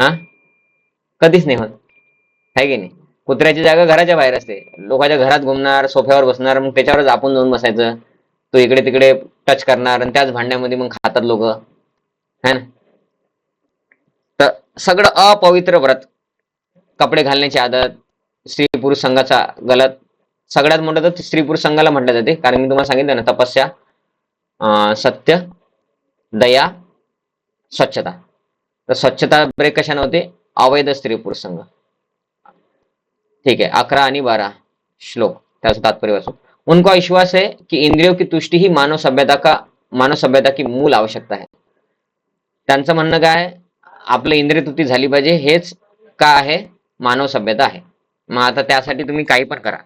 हा, कधीच नाही होत, आहे की नाही. कुत्र्याची जागा घराच्या बाहेर असते. लोकांच्या घरात घुमणार, सोफ्यावर बसणार, मग त्याच्यावरच आपण जाऊन बसायचं. तो इकडे तिकडे टच करणार आणि त्याच भांड्यामध्ये मग खातात लोक, है ना. तर सगळं अपवित्र व्रत. कपडे घालण्याची आदत, स्त्री पुरुष संघाचा गलत. सगळ्यात मोठं तर स्त्री पुरुष संघाला म्हटलं जाते, कारण मी तुम्हाला सांगितलं ना, तपस्या, सत्य, दया, स्वच्छता. तर स्वच्छता ब्रेक कशाने होते? अवैध स्त्री पुरुष संघ. ठीक है, 11 आणि 12 श्लोक, त्याचं तात्पर्य वाचू. उनका विश्वास है कि इंद्रियों की तुष्टि ही मानव सभ्यता की मूल आवश्यकता है. त्यांचं म्हणणं काय आहे? आपलं इंद्रिय तृप्ती झाली पाहिजे, हेच काय आहे? मानव सभ्यता आहे. मग आता त्यासाठी तुम्ही काही पण करा,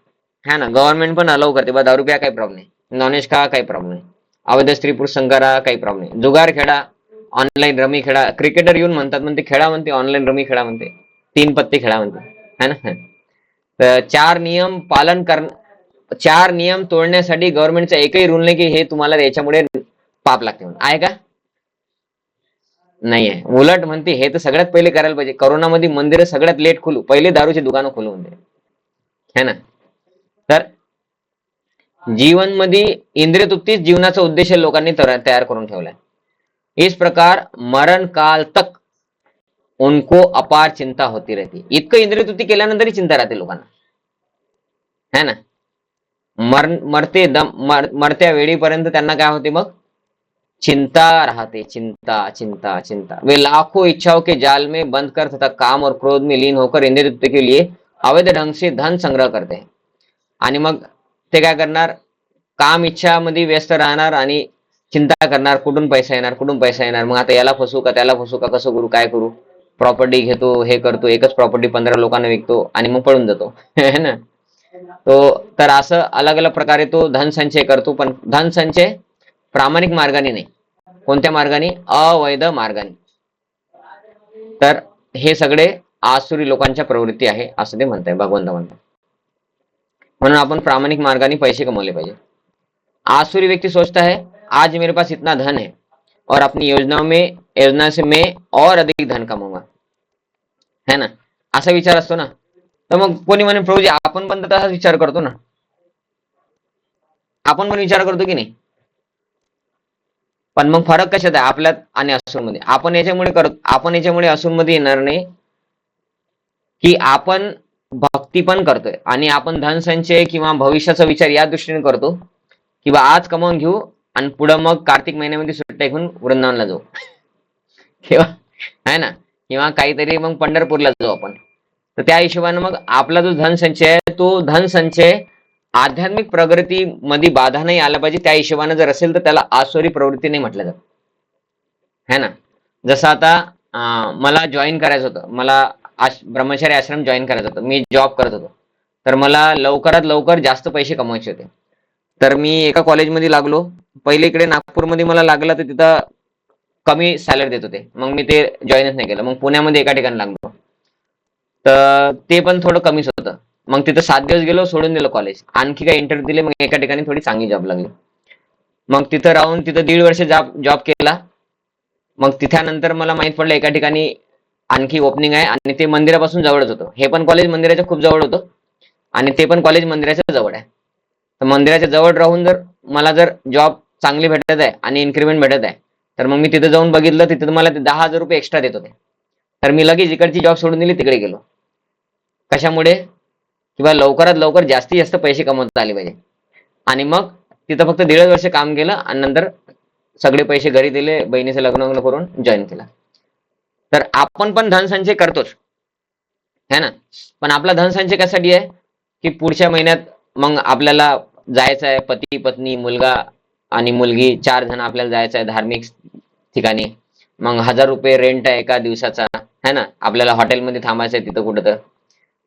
है ना. गव्हर्नमेंट पण अलाउ करते, बा दारू प्या काही प्रॉब्लेम नाही, नॉनव्हेज खा काही प्रॉब्लेम नाही, अवैध स्त्री पुरुष संघ करा काही प्रॉब्लेम नाही, जुगार खेळा, ऑनलाईन रमी खेळा. क्रिकेटर येऊन म्हणतात, म्हणते खेळा, म्हणते ऑनलाईन रमी खेळा, म्हणते 3 पत्ते खेळा, म्हणते, है ना. तर 4 नियम तोडण्यासाठी गव्हर्नमेंटचा एकही रूल नाही की हे तुम्हाला याच्यामुळे पाप लागते म्हणून, आहे का? नाही आहे. उलट म्हणते हे तर सगळ्यात पहिले करायला पाहिजे. करोनामध्ये मंदिरं सगळ्यात लेट खुलू, पहिले दारूची दुकानं खुलू म्हणते, है ना. तर जीवन मध्ये इंद्रिय तृप्तीच जीवनाचा उद्देश लोकांनी तयार करून ठेवलाय. इस प्रकार मरण काल तक उनको अपार चिंता होती रहती. इतकं इंद्रिय तृप्ती केल्यानंतरही चिंता राहते लोकांना, है ना. मरत्या वेळीपर्यंत त्यांना काय होते? मग चिंता राहते, चिंता चिंता चिंता. वे लाखों इच्छाओं के जाल में बंद कर तथा काम और क्रोध में लीन होकर इंद्रिय तृप्ति के लिए अवैध ढंग से धन संग्रह करते हैं. आणि मग ते काय करणार? काम इच्छा मध्ये व्यस्त राहणार आणि चिंता करणार, कुठून पैसा येणार, कुठून पैसा येणार. मग आता याला फसू का, त्याला फसू का, कसं करू, काय करू. प्रॉपर्टी घेतो, हे करतो, एकच प्रॉपर्टी 15 लोकांना विकतो आणि मग पळून जातो, है ना. तो तर असं अलग अलग प्रकारे तो धन संचय करतो, पण धन संचय प्रामाणिक मार्गाने नाही. कोणत्या मार्गाने? अवैध मार्गाने. तर हे सगळे आसुरी लोकांच्या प्रवृत्ती आहे असं ते म्हणताय, भगवंत म्हणतात. म्हणून आपण प्रामाणिक मार्गाने पैसे कमवले पाहिजे. आसुरी व्यक्ति सोचता है आज मेरे पास इतना धन है और अपनी योजना से मैं और अधिक धन कमाऊंगा, है ना. असा विचार असतो ना. तर मग कोणी म्हणे प्रभूजी आपण पण तसाच विचार करतो ना, आपण पण विचार करतो की नाही. पण मग फरक कशात आहे आपल्यात आणि असुरमध्ये? आपण याच्यामुळे असुरमध्ये येणार नाही की आपण भक्ती पण करतोय आणि आपण धन संचय किंवा भविष्याचा विचार या दृष्टीने करतो की बा आज कमावून घेऊ आणि पुढं मग कार्तिक महिन्यामध्ये सुट्ट्या घेऊन वृंदावनला जाऊ किंवा, है ना, किंवा काहीतरी मग पंढरपूरला जाऊ आपण. तर त्या हिशोबाने मग आपला जो धन संचय आहे तो धन संचय आध्यात्मिक प्रगती मध्ये बाधा नाही आला पाहिजे. त्या हिशोबाने जर असेल तर त्याला आसुरी प्रवृत्ती नाही म्हटलं जात, है ना. जसं आता मला जॉईन करायचं होतं, मला ब्रह्मचारी आश्रम जॉईन करायचं होतं, मी जॉब करत होतो, तर मला लवकरात लवकर जास्त पैसे कमवायचे होते. तर मी एका कॉलेजमध्ये लागलो. पहिले इकडे नागपूरमध्ये मला लागला तर तिथं कमी सॅलरी देत होते, मग मी ते जॉईनच नाही केलं. मग पुण्यामध्ये एका ठिकाणी लागलो तर ते पण थोडं कमीच होतं. मग तिथं 7 दिवस गेलो, सोडून दिलं कॉलेज. आणखी काही इंटरव्ह्यू दिले, मग एका ठिकाणी थोडी चांगली जॉब लागली. मग तिथं राहून तिथं 1.5 वर्ष जॉब केला. मग तिथ्यानंतर मला माहित पडलं एका ठिकाणी आणखी ओपनिंग आहे आणि ते मंदिरापासून जवळच होतं. हे पण कॉलेज मंदिराच्या खूप जवळ होतं आणि ते पण कॉलेज मंदिराच्या जवळ आहे. तर मंदिराच्या जवळ राहून जर मला जर जॉब चांगली भेटत आहे आणि इन्क्रीमेंट भेटत आहे, तर मग मी तिथे जाऊन बघितलं, तिथे मला 10,000 रुपये एक्स्ट्रा देत होते. तर मी लगेच इकडची जॉब सोडून दिली, तिकडे गेलो. कशामुळे? किंवा लवकरात लवकर जास्तीत जास्त पैसे कमवता आले पाहिजे. आणि मग तिथं फक्त 1.5 वर्ष काम केलं आणि नंतर सगळे पैसे घरी दिले, बहिणीचं लग्न करून जॉईन केला. तर आपण पण धनसंचय करतोच है ना, पण आपला धनसंचय कशासाठी आहे की पुढच्या महिन्यात मग आपल्याला जायचं आहे, पती पत्नी मुलगा आणि मुलगी 4 जण आपल्याला जायचं आहे धार्मिक ठिकाणी. मग 1,000 रुपये रेंट आहे एका दिवसाचा है ना, आपल्याला हॉटेलमध्ये थांबायचं आहे तिथं कुठं.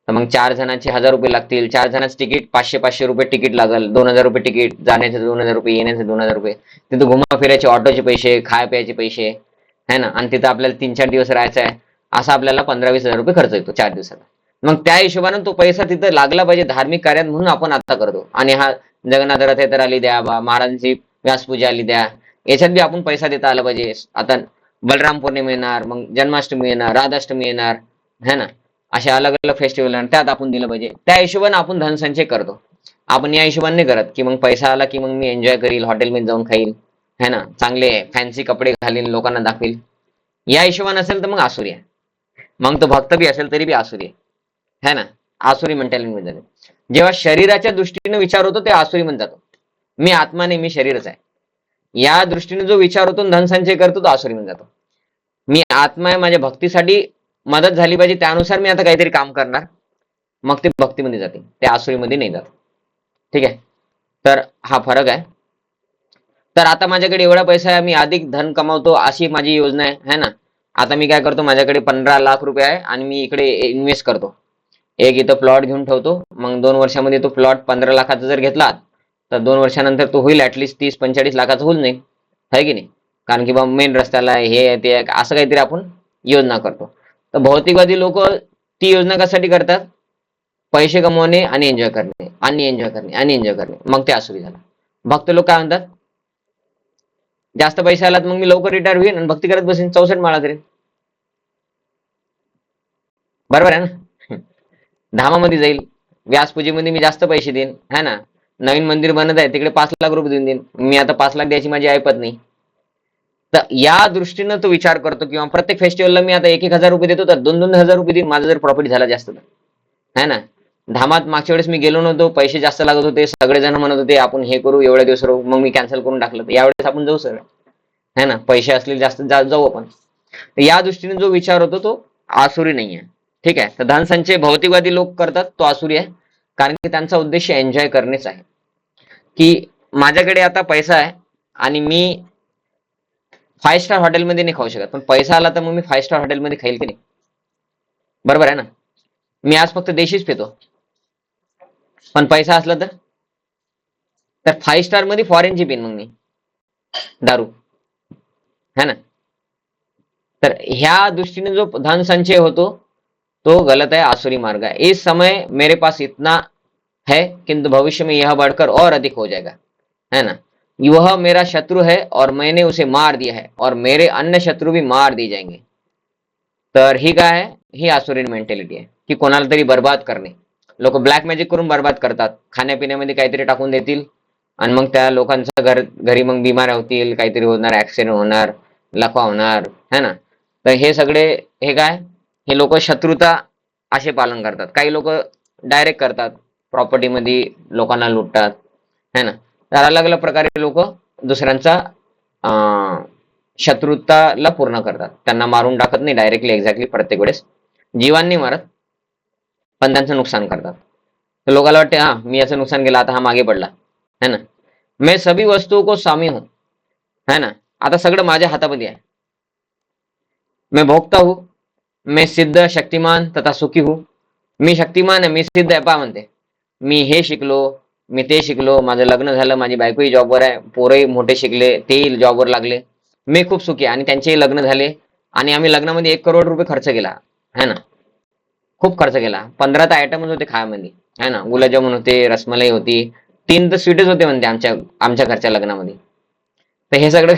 तर मग 4 जणांचे 1,000 रुपये लागतील. 4 जणांचं तिकीट 500 रुपये तिकीट लागल. 2,000 रुपये तिकीट, जाण्याचे 2,000 रुपये, येण्याचे 2,000 रुपये. तिथं घुमा फिरायचे ऑटोचे पैसे, खाय प्यायचे पैसे है ना, आणि तिथं आपल्याला 3-4 दिवस राहायचं आहे. असा आपल्याला 15-20 हजार रुपये खर्च येतो 4 दिवसाला. मग त्या हिशोबानं तो पैसा तिथं लागला पाहिजे धार्मिक कार्यात, म्हणून आपण आता करतो. आणि हा जगन्नाथ रथयात्रा आली द्या, महाराजांची व्यासपूजा आली द्या, याच्यात बी आपण पैसा देता आला पाहिजे. आता बलराम पौर्णिमा येणार, मग जन्माष्टमी येणार, राधाष्टमी येणार है ना, असे अलग अलग फेस्टिवल आहे, त्यात आपण दिलं पाहिजे. त्या हिशोबाने आपण धनसंचय करतो. आपण या हिशोबाने नाही करत की मग पैसा आला की मग मी एन्जॉय करील, हॉटेलमध्ये जाऊन खाईल है ना, चांगले फॅन्सी कपडे घालील, लोकांना दाखवील. या हिशोबाने असेल तर मग आसुरी आहे. मग तो भक्त बी असेल तरी बी आसुरी आहे है ना, आसुरी मेंटॅलिटी झाले. जेव्हा शरीराच्या दृष्टीने विचार होतो ते आसुरी म्हणून जातो. मी आत्मा नाही, मी शरीरच आहे, या दृष्टीने जो विचार होतो धनसंचय करतो तो आसुरी म्हणून जातो. मी आत्मा आहे, माझ्या भक्तीसाठी मदत झाली पाहिजे, त्यानुसार मी आता काहीतरी काम करणार, मग ते भक्तीमध्ये जाते, ते आसुरीमध्ये नाही जात. ठीक आहे, तर हा फरक आहे. तर आता माझ्याकडे एवढा पैसा आहे, मी अधिक धन कमावतो अशी माझी योजना आहे है ना. आता मी काय करतो, माझ्याकडे 15 लाख रुपये आहे आणि मी इकडे इन्व्हेस्ट करतो. एक इथं प्लॉट घेऊन ठेवतो, मग 2 वर्षामध्ये तो प्लॉट 15 लाखाचा जर घेतला तर 2 वर्षानंतर तो होईल ऍटलिस्ट 30-45 लाखाचा होईल नाही, आहे की नाही. कारण की बा मेन रस्त्याला हे ते असं काहीतरी आपण योजना करतो. तर भौतिकवादी लोक ती योजना कशासाठी करतात? पैसे कमवणे आणि एन्जॉय करणे आणि एन्जॉय करणे आणि एन्जॉय करणे, मग ते आसुरी झालं. भक्त लोक काय म्हणतात, जास्त पैसे आलात मग मी लवकर रिटायर होईन आणि भक्ती करत बसेन, 64 माळा करेन. बरोबर आहे ना. धामामध्ये जाईल, व्यासपूजेमध्ये मी जास्त पैसे देईन है ना. नवीन मंदिर बनत आहे तिकडे 5 लाख रुपये देऊन देईन मी, आता 5 लाख द्यायची माझी ऐपत नाही. तर या दृष्टीनं तो विचार करतो. किंवा प्रत्येक फेस्टिवलला मी आता 1-1 हजार रुपये देतो, तर 2-2 हजार रुपये देईन, माझं जर प्रॉफिट झाला जास्त तर है ना. धामात मागच्या वेळेस मी गेलो नव्हतो, पैसे जास्त लागत होते, सगळेजण म्हणत होते आपण हे करू, एवढ्या दिवस राहू, मग मी कॅन्सल करून टाकलं. तर यावेळेस आपण जाऊ सर है ना, पैसे असले जास्त जाऊ आपण. या दृष्टीने जो विचार होतो तो आसुरी नाही आहे. ठीक आहे, तर धनसंचय भौतिकवादी लोक करतात तो आसुरी आहे, कारण की त्यांचा उद्देश एन्जॉय करणेच आहे. की माझ्याकडे आता पैसा आहे आणि मी 5 स्टार हॉटेलमध्ये नाही खाऊ शकत, पण पैसा आला तर मग मी 5 स्टार हॉटेलमध्ये खाईल की नाही. बरोबर आहे ना. मी आज फक्त देशीच पितो, पण पैसा असला तर 5 स्टार मध्ये फॉरेनची पिन मग मी दारू है ना. तर ह्या दृष्टीने जो धन संचय होतो तो गलत है, आसुरी मार्ग है. इस समय मेरे पास इतना है किंतु भविष्य में यह बढ़कर और अधिक हो जाएगा है ना. वह मेरा शत्रु है और मैंने उसे मार दिया है और मेरे अन्य शत्रु भी मार दिए जाएंगे. तर ही काय आहे, ही आसुरी मेंटॅलिटी आहे की कोणाला तरी बर्बाद करणे. लोक ब्लॅक मॅजिक करून बर्बाद करतात, खाण्यापिण्यामध्ये काहीतरी टाकून देतील आणि मग त्या लोकांच्या घरी मग बिमाऱ्या होतील, काहीतरी होणार, ऍक्सिडेंट होणार, लफा होणार है ना. तर हे सगळे हे काय, हे लोक शत्रुता असे पालन करतात. काही लोक डायरेक्ट करतात, प्रॉपर्टीमध्ये लोकांना लुटतात है ना. तर अलग अलग प्रकारे लोक दुसऱ्यांचा शत्रुताला पूर्ण करतात. त्यांना मारून टाकत नाही डायरेक्टली एक्झॅक्टली प्रत्येक वेळेस, जीवांनी मारत, पण त्यांचं नुकसान करतात. तर लोकांना वाटते हा मी याचं नुकसान केलं, आता हा मागे पडला है ना. मैं सभी वस्तुओं को स्वामी हूं है ना. आता सगळं माझ्या हातामध्ये आहे. मैं भोगता हूं, मैं सिद्ध शक्तिमान तथा सुखी हूं. मी शक्तिमान आहे, मी सिद्ध आहे पा म्हणते. मी हे शिकलो, मी ते शिकलो, माझं लग्न झालं, माझी बायकोही जॉबवर आहे, पोरही मोठे शिकले, तेही जॉबवर लागले, मी खूप सुखी आहे. आणि त्यांचेही लग्न झाले आणि आम्ही लग्नामध्ये 1 करोड रुपये खर्च केला है ना. खूप खर्च केला. 15 तर आयटमच होते खायामध्ये, है ना. गुलाबजामुन होते, रसमलाई होती, 3 तर स्वीटच होते म्हणते आमच्या घरच्या लग्नामध्ये. तर हे सगळं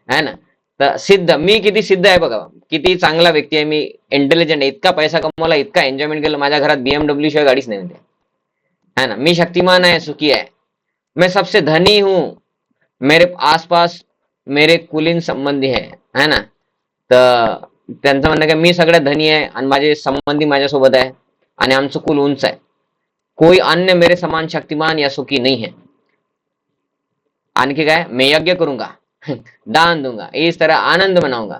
आहे ना. तर सिद्ध, मी किती सिद्ध आहे बघा, किती चांगला व्यक्ती आहे मी, इंटेलिजंट आहे, इतका पैसा कमवला, इतका एन्जॉयमेंट केलं, माझ्या घरात BMW शिवाय गाडीच नाही म्हणते, है ना. मी शक्तिमान है, सुखी है, मैं सबसे धनी हूं, मेरे आसपास मेरे कुलीन संबंधी है ना. तर त्यांचं म्हणणं काय, मी सगळ्यात धनी आहे आणि माझे संबंधी माझ्यासोबत आहे आणि आमचं कुल उंच आहे. कोई अन्य मेरे समान शक्तिमान या सुखी नहीं है. आणखी काय, मैं यज्ञ करूंगा, दान दूंगा, इस तरह आनंद मनाऊंगा.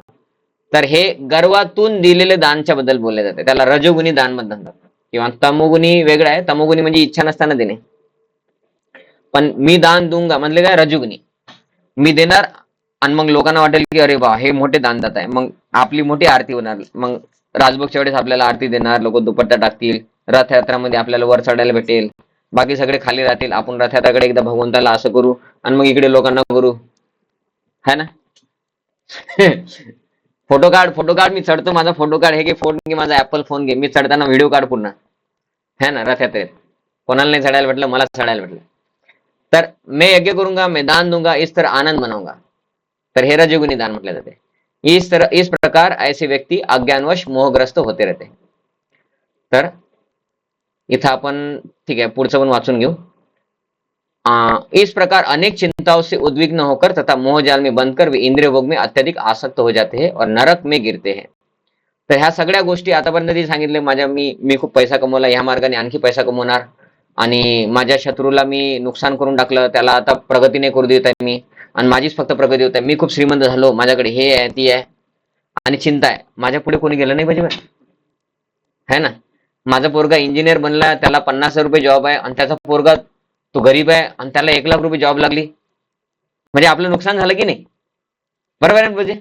तर हे गर्वातून दिलेले दानच्या बद्दल बोलले जाते, त्याला रजोगुणी दान म्हणतात. किंवा तमोगुणी वेगळं आहे, तमोगुणी म्हणजे इच्छा नसताना देणे. पण मी दान दूंगा म्हणले काय, रजोगुणी, मी देणार आणि मग लोकांना वाटेल की अरे बा हे मोठे दानदाता आहे, मग आपली मोठी आरती होणार. मग राजभोगच्या वेळेस आपल्याला आरती देणार, लोक दुपट्टा टाकतील, रथयात्रामध्ये आपल्याला वर चढायला भेटेल, बाकी सगळे खाली राहतील, आपण रथयात्राकडे एकदा भगवंताला असं करू आणि मग इकडे लोकांना करू, है ना. फोटो काढ, मी चढतो, माझा फोटो काढ, हे घे फोन घे, माझा ऍपल फोन घे, मी चढताना व्हिडिओ काढ पूर्ण, है ना. रथयात्रेत कोणाला नाही चढायला भेटलं, मला चढायला भेटलं. तर मैं यज्ञ करूंगा, मैं दान दूंगा, इस तरह आनंद मनाऊंगा. तर हे रजोगुणी दान म्हटले जाते. इस प्रकार ऐसे व्यक्ती अज्ञानवश मोहग्रस्त होते रहते. तर इथं आपण ठीक आहे, पुढचं पण वाचून घेऊ. इस प्रकार अनेक चिंताओं से उद्विग्न होकर तथा मोहजाल में बंधकर वे इंद्रिय भोग में अत्यधिक आसक्त हो जाते हैं और नरक में गिरते हैं. तर ह्या सगळ्या गोष्टी आतापर्यंत ती सांगितले, मी खूप पैसा कमवला, ह्या मार्गाने आणखी पैसा कमवणार, आणि माझ्या शत्रूला मी नुकसान करून टाकलं, त्याला आता प्रगती नाही करू देत आहे मी, आणि माझीच फक्त प्रगती होत आहे, मी खूप श्रीमंत झालो, माझ्याकडे हे आहे ती आहे, आणि चिंता आहे माझ्या पुढे कोणी गेलं नाही पाहिजे, है ना. माझा पोरगा इंजिनियर बनला, त्याला 50,000 रुपये जॉब आहे, आणि त्याचा पोरगा तो गरीब आहे आणि त्याला 1,00,000 रुपये जॉब लागली, म्हणजे आपलं नुकसान झालं की नाही, बरोबर आहे ना. पाहिजे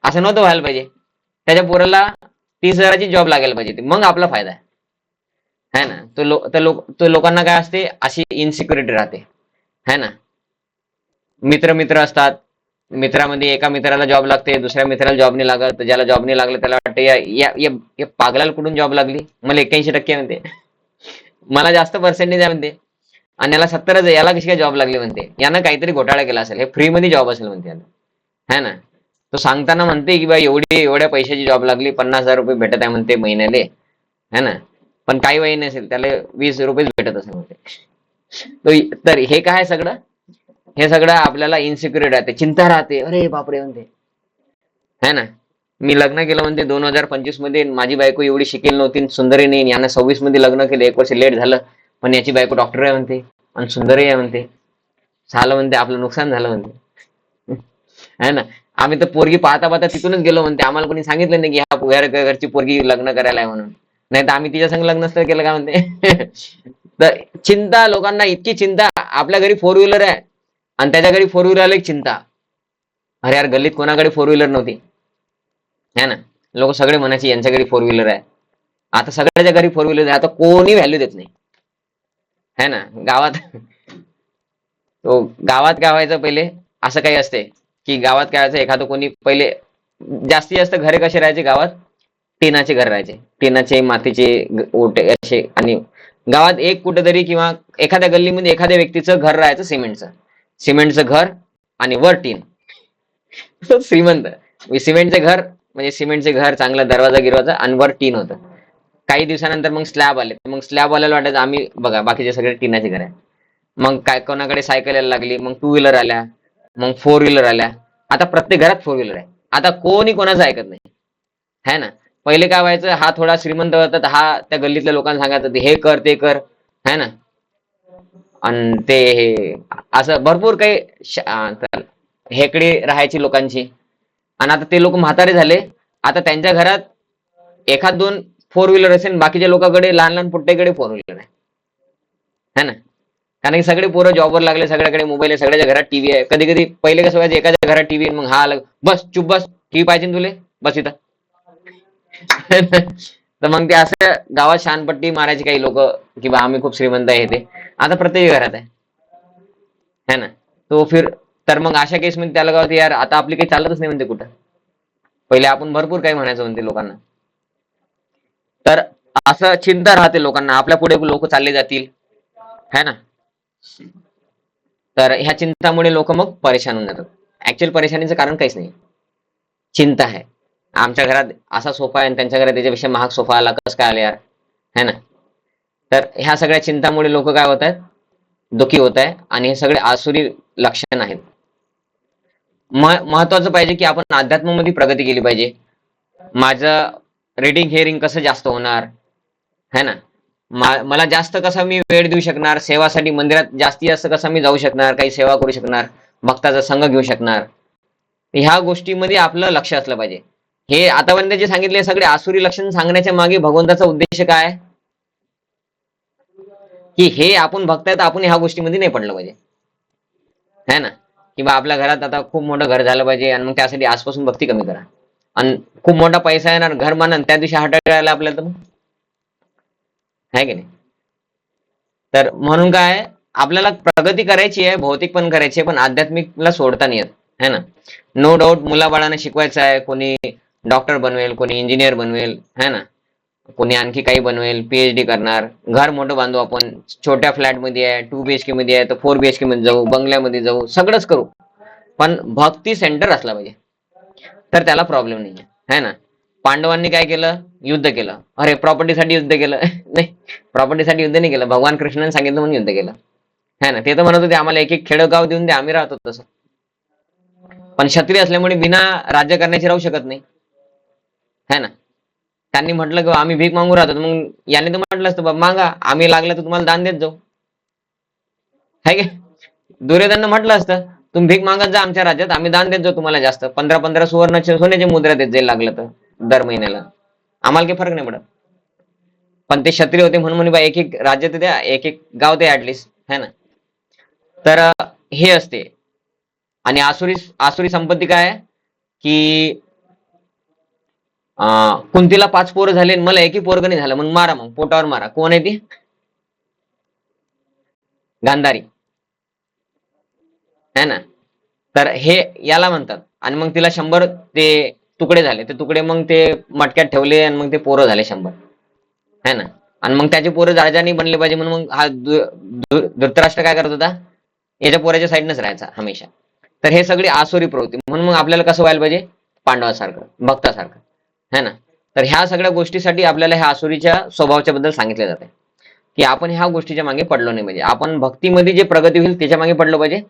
असं नव्हतं व्हायला पाहिजे. त्याच्या पोराला 30,000ची जॉब लागायला पाहिजे, मग आपला फायदा आहे ना. तो लोकांना काय असते, अशी इन्सिक्युरिटी राहते, है ना. मित्र असतात, मित्रामध्ये एका मित्राला जॉब लागते, दुसऱ्या मित्राला जॉब नाही लागत, तर ज्याला जॉब नाही लागलं त्याला वाटते या पागलाला कुठून जॉब लागली, मला 81% म्हणते, मला जास्त पर्सेंटेज आहे म्हणते, आणि याला 70च आहे, याला कशी काय जॉब लागली म्हणते, यानं काहीतरी घोटाळा केला असेल, हे फ्रीमध्ये जॉब असेल म्हणते, है ना. तो सांगताना म्हणते की बा एवढ्या पैशाची जॉब लागली, 50,000 रुपये भेटत आहे म्हणते महिन्याले, है ना. पण काही वय नसेल, त्याला 20 रुपयेच भेटत असेल म्हणते. तर हे काय सगळं, हे सगळं आपल्याला इन्सिक्युरिटी राहते, चिंता राहते, अरे बापरे म्हणते, है ना. मी लग्न केलं म्हणते 2025 मध्ये, माझी बायको एवढी शिकेल नव्हती, सुंदरी नाही, यानं 26 मध्ये लग्न केलं, 1 वर्ष लेट झालं, पण याची बायको डॉक्टर आहे म्हणते आणि सुंदरही आहे म्हणते, झालं म्हणते आपलं नुकसान झालं म्हणते, है ना. आम्ही तर पोरगी पाहता तिथूनच गेलो म्हणते, आम्हाला कोणी सांगितलं नाही की ह्या घरची पोरगी लग्न करायला आहे म्हणून, नाही तर आम्ही तिच्या संग लग्न नसतं केलं का म्हणते. तर चिंता, लोकांना इतकी चिंता, आपल्या घरी 4 व्हीलर आहे आणि त्याच्या घरी 4 व्हीलर एक चिंता, अरे यार गल्लीत कोणाकडे 4 व्हीलर नव्हती, है ना. लोक सगळे म्हणायचे यांच्या घरी 4 व्हीलर आहे, आता सगळ्याच्या घरी 4 व्हीलर आहे, आता कोणी व्हॅल्यू देत नाही, है ना. गावात काय व्हायचं पहिले, असं काही असते की गावात काय व्हायचं, एखादं कोणी पहिले जास्तीत जास्त घरे कसे राहायचे गावात, टिनाचे घर राहायचे, टिनाचे मातीचे ओटे असे, आणि गावात एक कुठेतरी किंवा एखाद्या गल्लीमध्ये एखाद्या व्यक्तीचं घर राहायचं सिमेंटचं घर, आणि वर टीन, श्रीमंत. सिमेंटचे घर म्हणजे सिमेंटचे घर, चांगला दरवाजा गिरवाजा, आणि वर टीन होतं. काही दिवसानंतर मग स्लॅब आले, मग स्लॅब आल्याला वाटायचं आम्ही बघा बाकीचे सगळे टिनाचे घर आहे. मग काय कोणाकडे सायकल यायला लागली, मग 2 व्हीलर आल्या, मग 4 व्हीलर आल्या, आता प्रत्येक घरात 4 व्हीलर आहे, आता कोणी कोणाचं ऐकत नाही, है ना. पहिले काय व्हायचं, हा थोडा श्रीमंत होता तर हा त्या गल्लीतल्या लोकांना सांगायचं हे कर ते कर, है ना. आणि ते असं भरपूर काही हेकडी राहायची लोकांची, आणि आता ते लोक म्हातारे झाले, आता त्यांच्या घरात 1-2 4 व्हीलर असेल, बाकीच्या लोकांकडे लहान पुट्टेकडे 4 व्हीलर आहे, है ना. कारण की सगळे पोरं जॉबवर लागले, सगळ्याकडे मोबाईल आहे, सगळ्याच्या घरात टीव्ही आहे. कधी कधी पहिले कसं व्हायचं, एकाच्या घरात टीव्ही, मग हा बस चुप बस, टीव्ही पाहिजे तुले, बस इथं. तर मग ते असं गावात शानपट्टी मारायची काही लोक की बा आम्ही खूप श्रीमंत आहे ते, आता प्रत्येक घरात आहे, है ना. तो तर मग अशा केस मध्ये त्याला काय होते, यार आता आपली काही चालतच नाही म्हणते कुठं, पहिले आपण भरपूर काही म्हणायचं म्हणते लोकांना. तर असं चिंता राहते लोकांना, आपल्या पुढे लोक चालले जातील, है ना. तर ह्या चिंतामुळे लोक मग परेशान होऊन जातात. ऍक्च्युअल परेशानीचं कारण काहीच नाही, चिंता आहे. आमच्या घरात असा सोफा आहे आणि त्यांच्या घरात त्याच्यापेक्षा महाग सोफा आला, कसं काय आले यार, है ना. तर ह्या सगळ्या चिंतामुळे लोक काय होत आहेत, दुःखी होत आहे, आणि हे सगळे आसुरी लक्षण आहेत. महत्वाचं पाहिजे की आपण अध्यात्मामध्ये प्रगती केली पाहिजे. माझं रिडिंग हिअरिंग कसं जास्त होणार, है ना. मला जास्त कसा मी वेळ देऊ शकणार, सेवासाठी मंदिरात जास्तीत जास्त कसा मी जाऊ शकणार, काही सेवा करू शकणार, भक्ताचा संघ घेऊ शकणार, ह्या गोष्टीमध्ये आपलं लक्ष असलं पाहिजे. हे आतापर्यंत जे सांगितले सगळे आसुरी लक्षण सांगण्याच्या मागे भगवंताचा उद्देश काय आहे, की हे आपण भक्त आहेत, आपण ह्या गोष्टीमध्ये नाही पडलं पाहिजे, है ना. किंवा आपल्या घरात आता खूप मोठं घर झालं पाहिजे आणि मग त्यासाठी आजपासून भक्ती कमी करा, आणि खूप मोठा पैसा येणार, घर मानन, त्या दिवशी हार्ट अटॅक आला आपल्याला, तर मग आहे की नाही. तर म्हणून काय, आपल्याला प्रगती करायची आहे, भौतिक पण करायची आहे, पण आध्यात्मिकला सोडता नाही येत, है ना. नो डाऊट मुलाबाळांना शिकवायचं आहे, कोणी डॉक्टर बनवेल, कोणी इंजिनियर बनवेल, है ना, कोणी आणखी काही बनवेल, पीएचडी करणार, घर मोठं बांधू आपण, छोट्या फ्लॅट मध्ये आहे, 2 BHK मध्ये आहे तर 4 BHK मध्ये जाऊ, बंगल्यामध्ये जाऊ, सगळंच करू, पण भक्ती सेंटर असला पाहिजे, तर त्याला प्रॉब्लेम नाही आहे, है ना. पांडवांनी काय केलं, युद्ध केलं, अरे प्रॉपर्टीसाठी युद्ध केलं नाही, प्रॉपर्टीसाठी युद्ध नाही केलं, भगवान कृष्णाने सांगितलं म्हणून युद्ध केलं, है ना. ते तर म्हणत होते आम्हाला एक एक खेडगाव देऊन दे, आम्ही राहतो तसं, पण क्षत्रिय असल्यामुळे बिना राज्य करण्याची राहू शकत नाही, है ना. त्यांनी म्हटलं की आम्ही भीक मागू राहतो, मग याने तर म्हटलं असतं बाबा मागा, आम्ही लागलं तर तुम्हाला दान देत जाऊ, है की. दुर्योधननं म्हटलं असतं तुम्ही भीक मागत जा आमच्या राज्यात, आम्ही दान देत जाऊ तुम्हाला जास्त, 15-15 सुवर्णाचे सोन्याचे मुद्रा देत जाईल लागलं तर दर महिन्याला, आम्हाला काही फरक नाही पडत. पण ते क्षत्रिय होते म्हणून म्हणे बा एक एक राज्य ते द्या, एक एक गाव ते ऍटलिस्ट, है ना. तर हे असते. आणि आसुरी आसुरी संपत्ती काय आहे, की कुंतीला 5 पोरं झाले, मला एकही पोरग नाही झालं, मग मारा, मग पोटावर मारा. कोण आहे ती, गांधारी, है ना. तर हे याला म्हणतात. आणि मग तिला 100 ते तुकडे झाले, ते तुकडे मग ते मटक्यात ठेवले आणि मग ते पोरं झाले 100, है ना. आणि मग त्याचे पोरं राजा नाही बनले पाहिजे म्हणून मग हा धृतराष्ट्र काय करत होता, याच्या पोराच्या साईडनच राहायचा हमेशा. तर हे सगळी आसुरी प्रवृत्ती, म्हणून मग आपल्याला कसं व्हायला पाहिजे, पांडवासारखं, भक्तासारखं, है ना. तर ह्या सगळ्या गोष्टीसाठी आपल्याला ह्या आसुरीच्या स्वभावाच्या बद्दल सांगितले जाते, की आपण ह्या गोष्टीच्या मागे पडलो नाही पाहिजे, आपण भक्तीमध्ये जे प्रगती होईल त्याच्या मागे पडलो पाहिजे,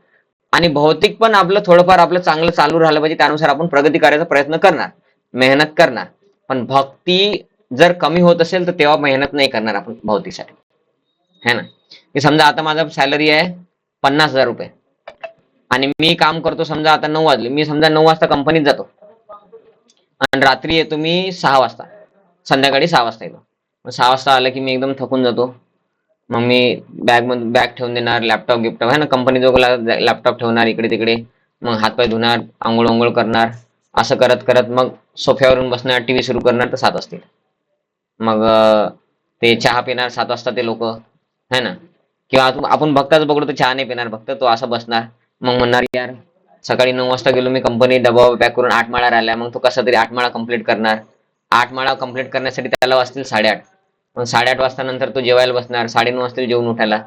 आणि भौतिक पण आपलं थोडंफार आपलं चांगलं चालू राहिलं पाहिजे, त्यानुसार आपण प्रगती करायचा प्रयत्न करणार, मेहनत करणार. पण भक्ती जर कमी होत असेल तर तेव्हा मेहनत नाही करणार आपण भौतिकसाठी, है ना. की समजा आता माझा सॅलरी आहे 50,000 रुपये, आणि मी काम करतो, समजा आता 9 वाजले, मी समजा 9 वाजता कंपनीत जातो आणि रात्री येतो मी 6 वाजता, संध्याकाळी 6 वाजता येतो. मग 6 वाजता आलं की मी एकदम थकून जातो, मग मी बॅग ठेवून देणार, लॅपटॉप गिफ्टॉप आहे ना, कंपनी जवळ लॅपटॉप ठेवणार इकडे तिकडे, मग हातपाय धुणार, आंघोळ करणार, असं करत करत मग सोफ्यावरून बसणार, टीव्ही सुरू करणार, तर 7 वाजतील. मग ते चहा पिणार 7 वाजता ते लोक, है ना. किंवा आपण भक्ताच बघतो तर चहा नाही पिणार भक्त, तो असा बसणार, मग म्हणणार यार सकाळी 9 वाजता गेलो मी कंपनी, डबा पॅक करून 8 माळा राहिल्या, मग तो कसा तरी 8 माळा कंप्लीट करणार. 8 माळा कंप्लीट करण्यासाठी त्याला वाजतील 8:30, मग 8:30 वाजता नंतर तो जेवायला बसणार, 9:30 वाजता जेवून उठायला,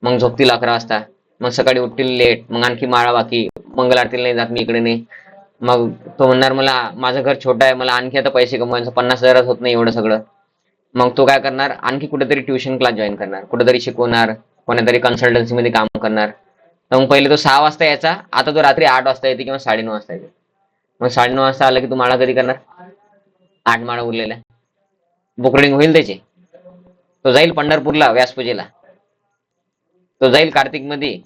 मग झोपतील 11 वाजता, मग सकाळी उठतील लेट, मग आणखी माळा बाकी, मंगल आरतीला नाही जात मी, इकडे नाही. मग तो म्हणणार मला माझं घर छोटं आहे, मला आणखी आता पैसे कमवायचं, 50,000 होत नाही एवढं सगळं. मग तो काय करणार, आणखी कुठेतरी ट्युशन क्लास जॉईन करणार, कुठेतरी शिकवणार, कोणत्यातरी कन्सल्टन्सी मध्ये काम करणार. तर मग पहिले तो 6 वाजता यायचा, आता तो रात्री 8 वाजता येते किंवा 9:30 वाजता येते. मग 9:30 वाजता आला की तू माळा कधी करणार, 8 माळा उरलेल्या, बुक रिडिंग होईल त्याची, तो जाईल पंढरपूरला व्यासपूजेला, तो जाईल कार्तिक मध्ये,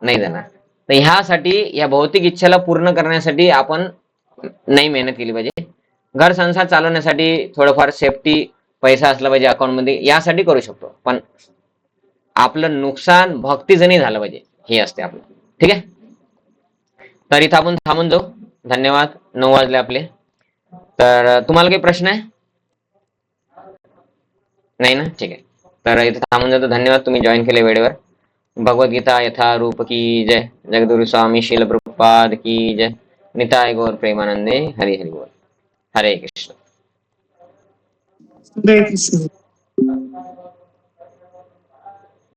नाही जाणार. तर ह्यासाठी या भौतिक इच्छेला पूर्ण करण्यासाठी आपण नाही मेहनत केली पाहिजे. घर संसार चालवण्यासाठी थोडंफार सेफ्टी पैसा असला पाहिजे अकाउंटमध्ये, यासाठी करू शकतो, पण आपलं नुकसान भक्तीचं नाही झालं पाहिजे, हे असते आपलं. ठीक आहे, तर इथं आपण थांबून जाऊ. धन्यवाद. 9 वाजले आपले. तर तुम्हाला काही प्रश्न आहे, नाही ना, ठीक आहे. तर इथं थांबून जातो. धन्यवाद, तुम्ही जॉईन केले वेळेवर. भगवद्गीता यथारूप की जय. जगद्गुरु स्वामी शील प्रभुपाद की जय. निताय गौर प्रेमानंदे. हरि हरि बोल. हरे कृष्ण. जय कृष्ण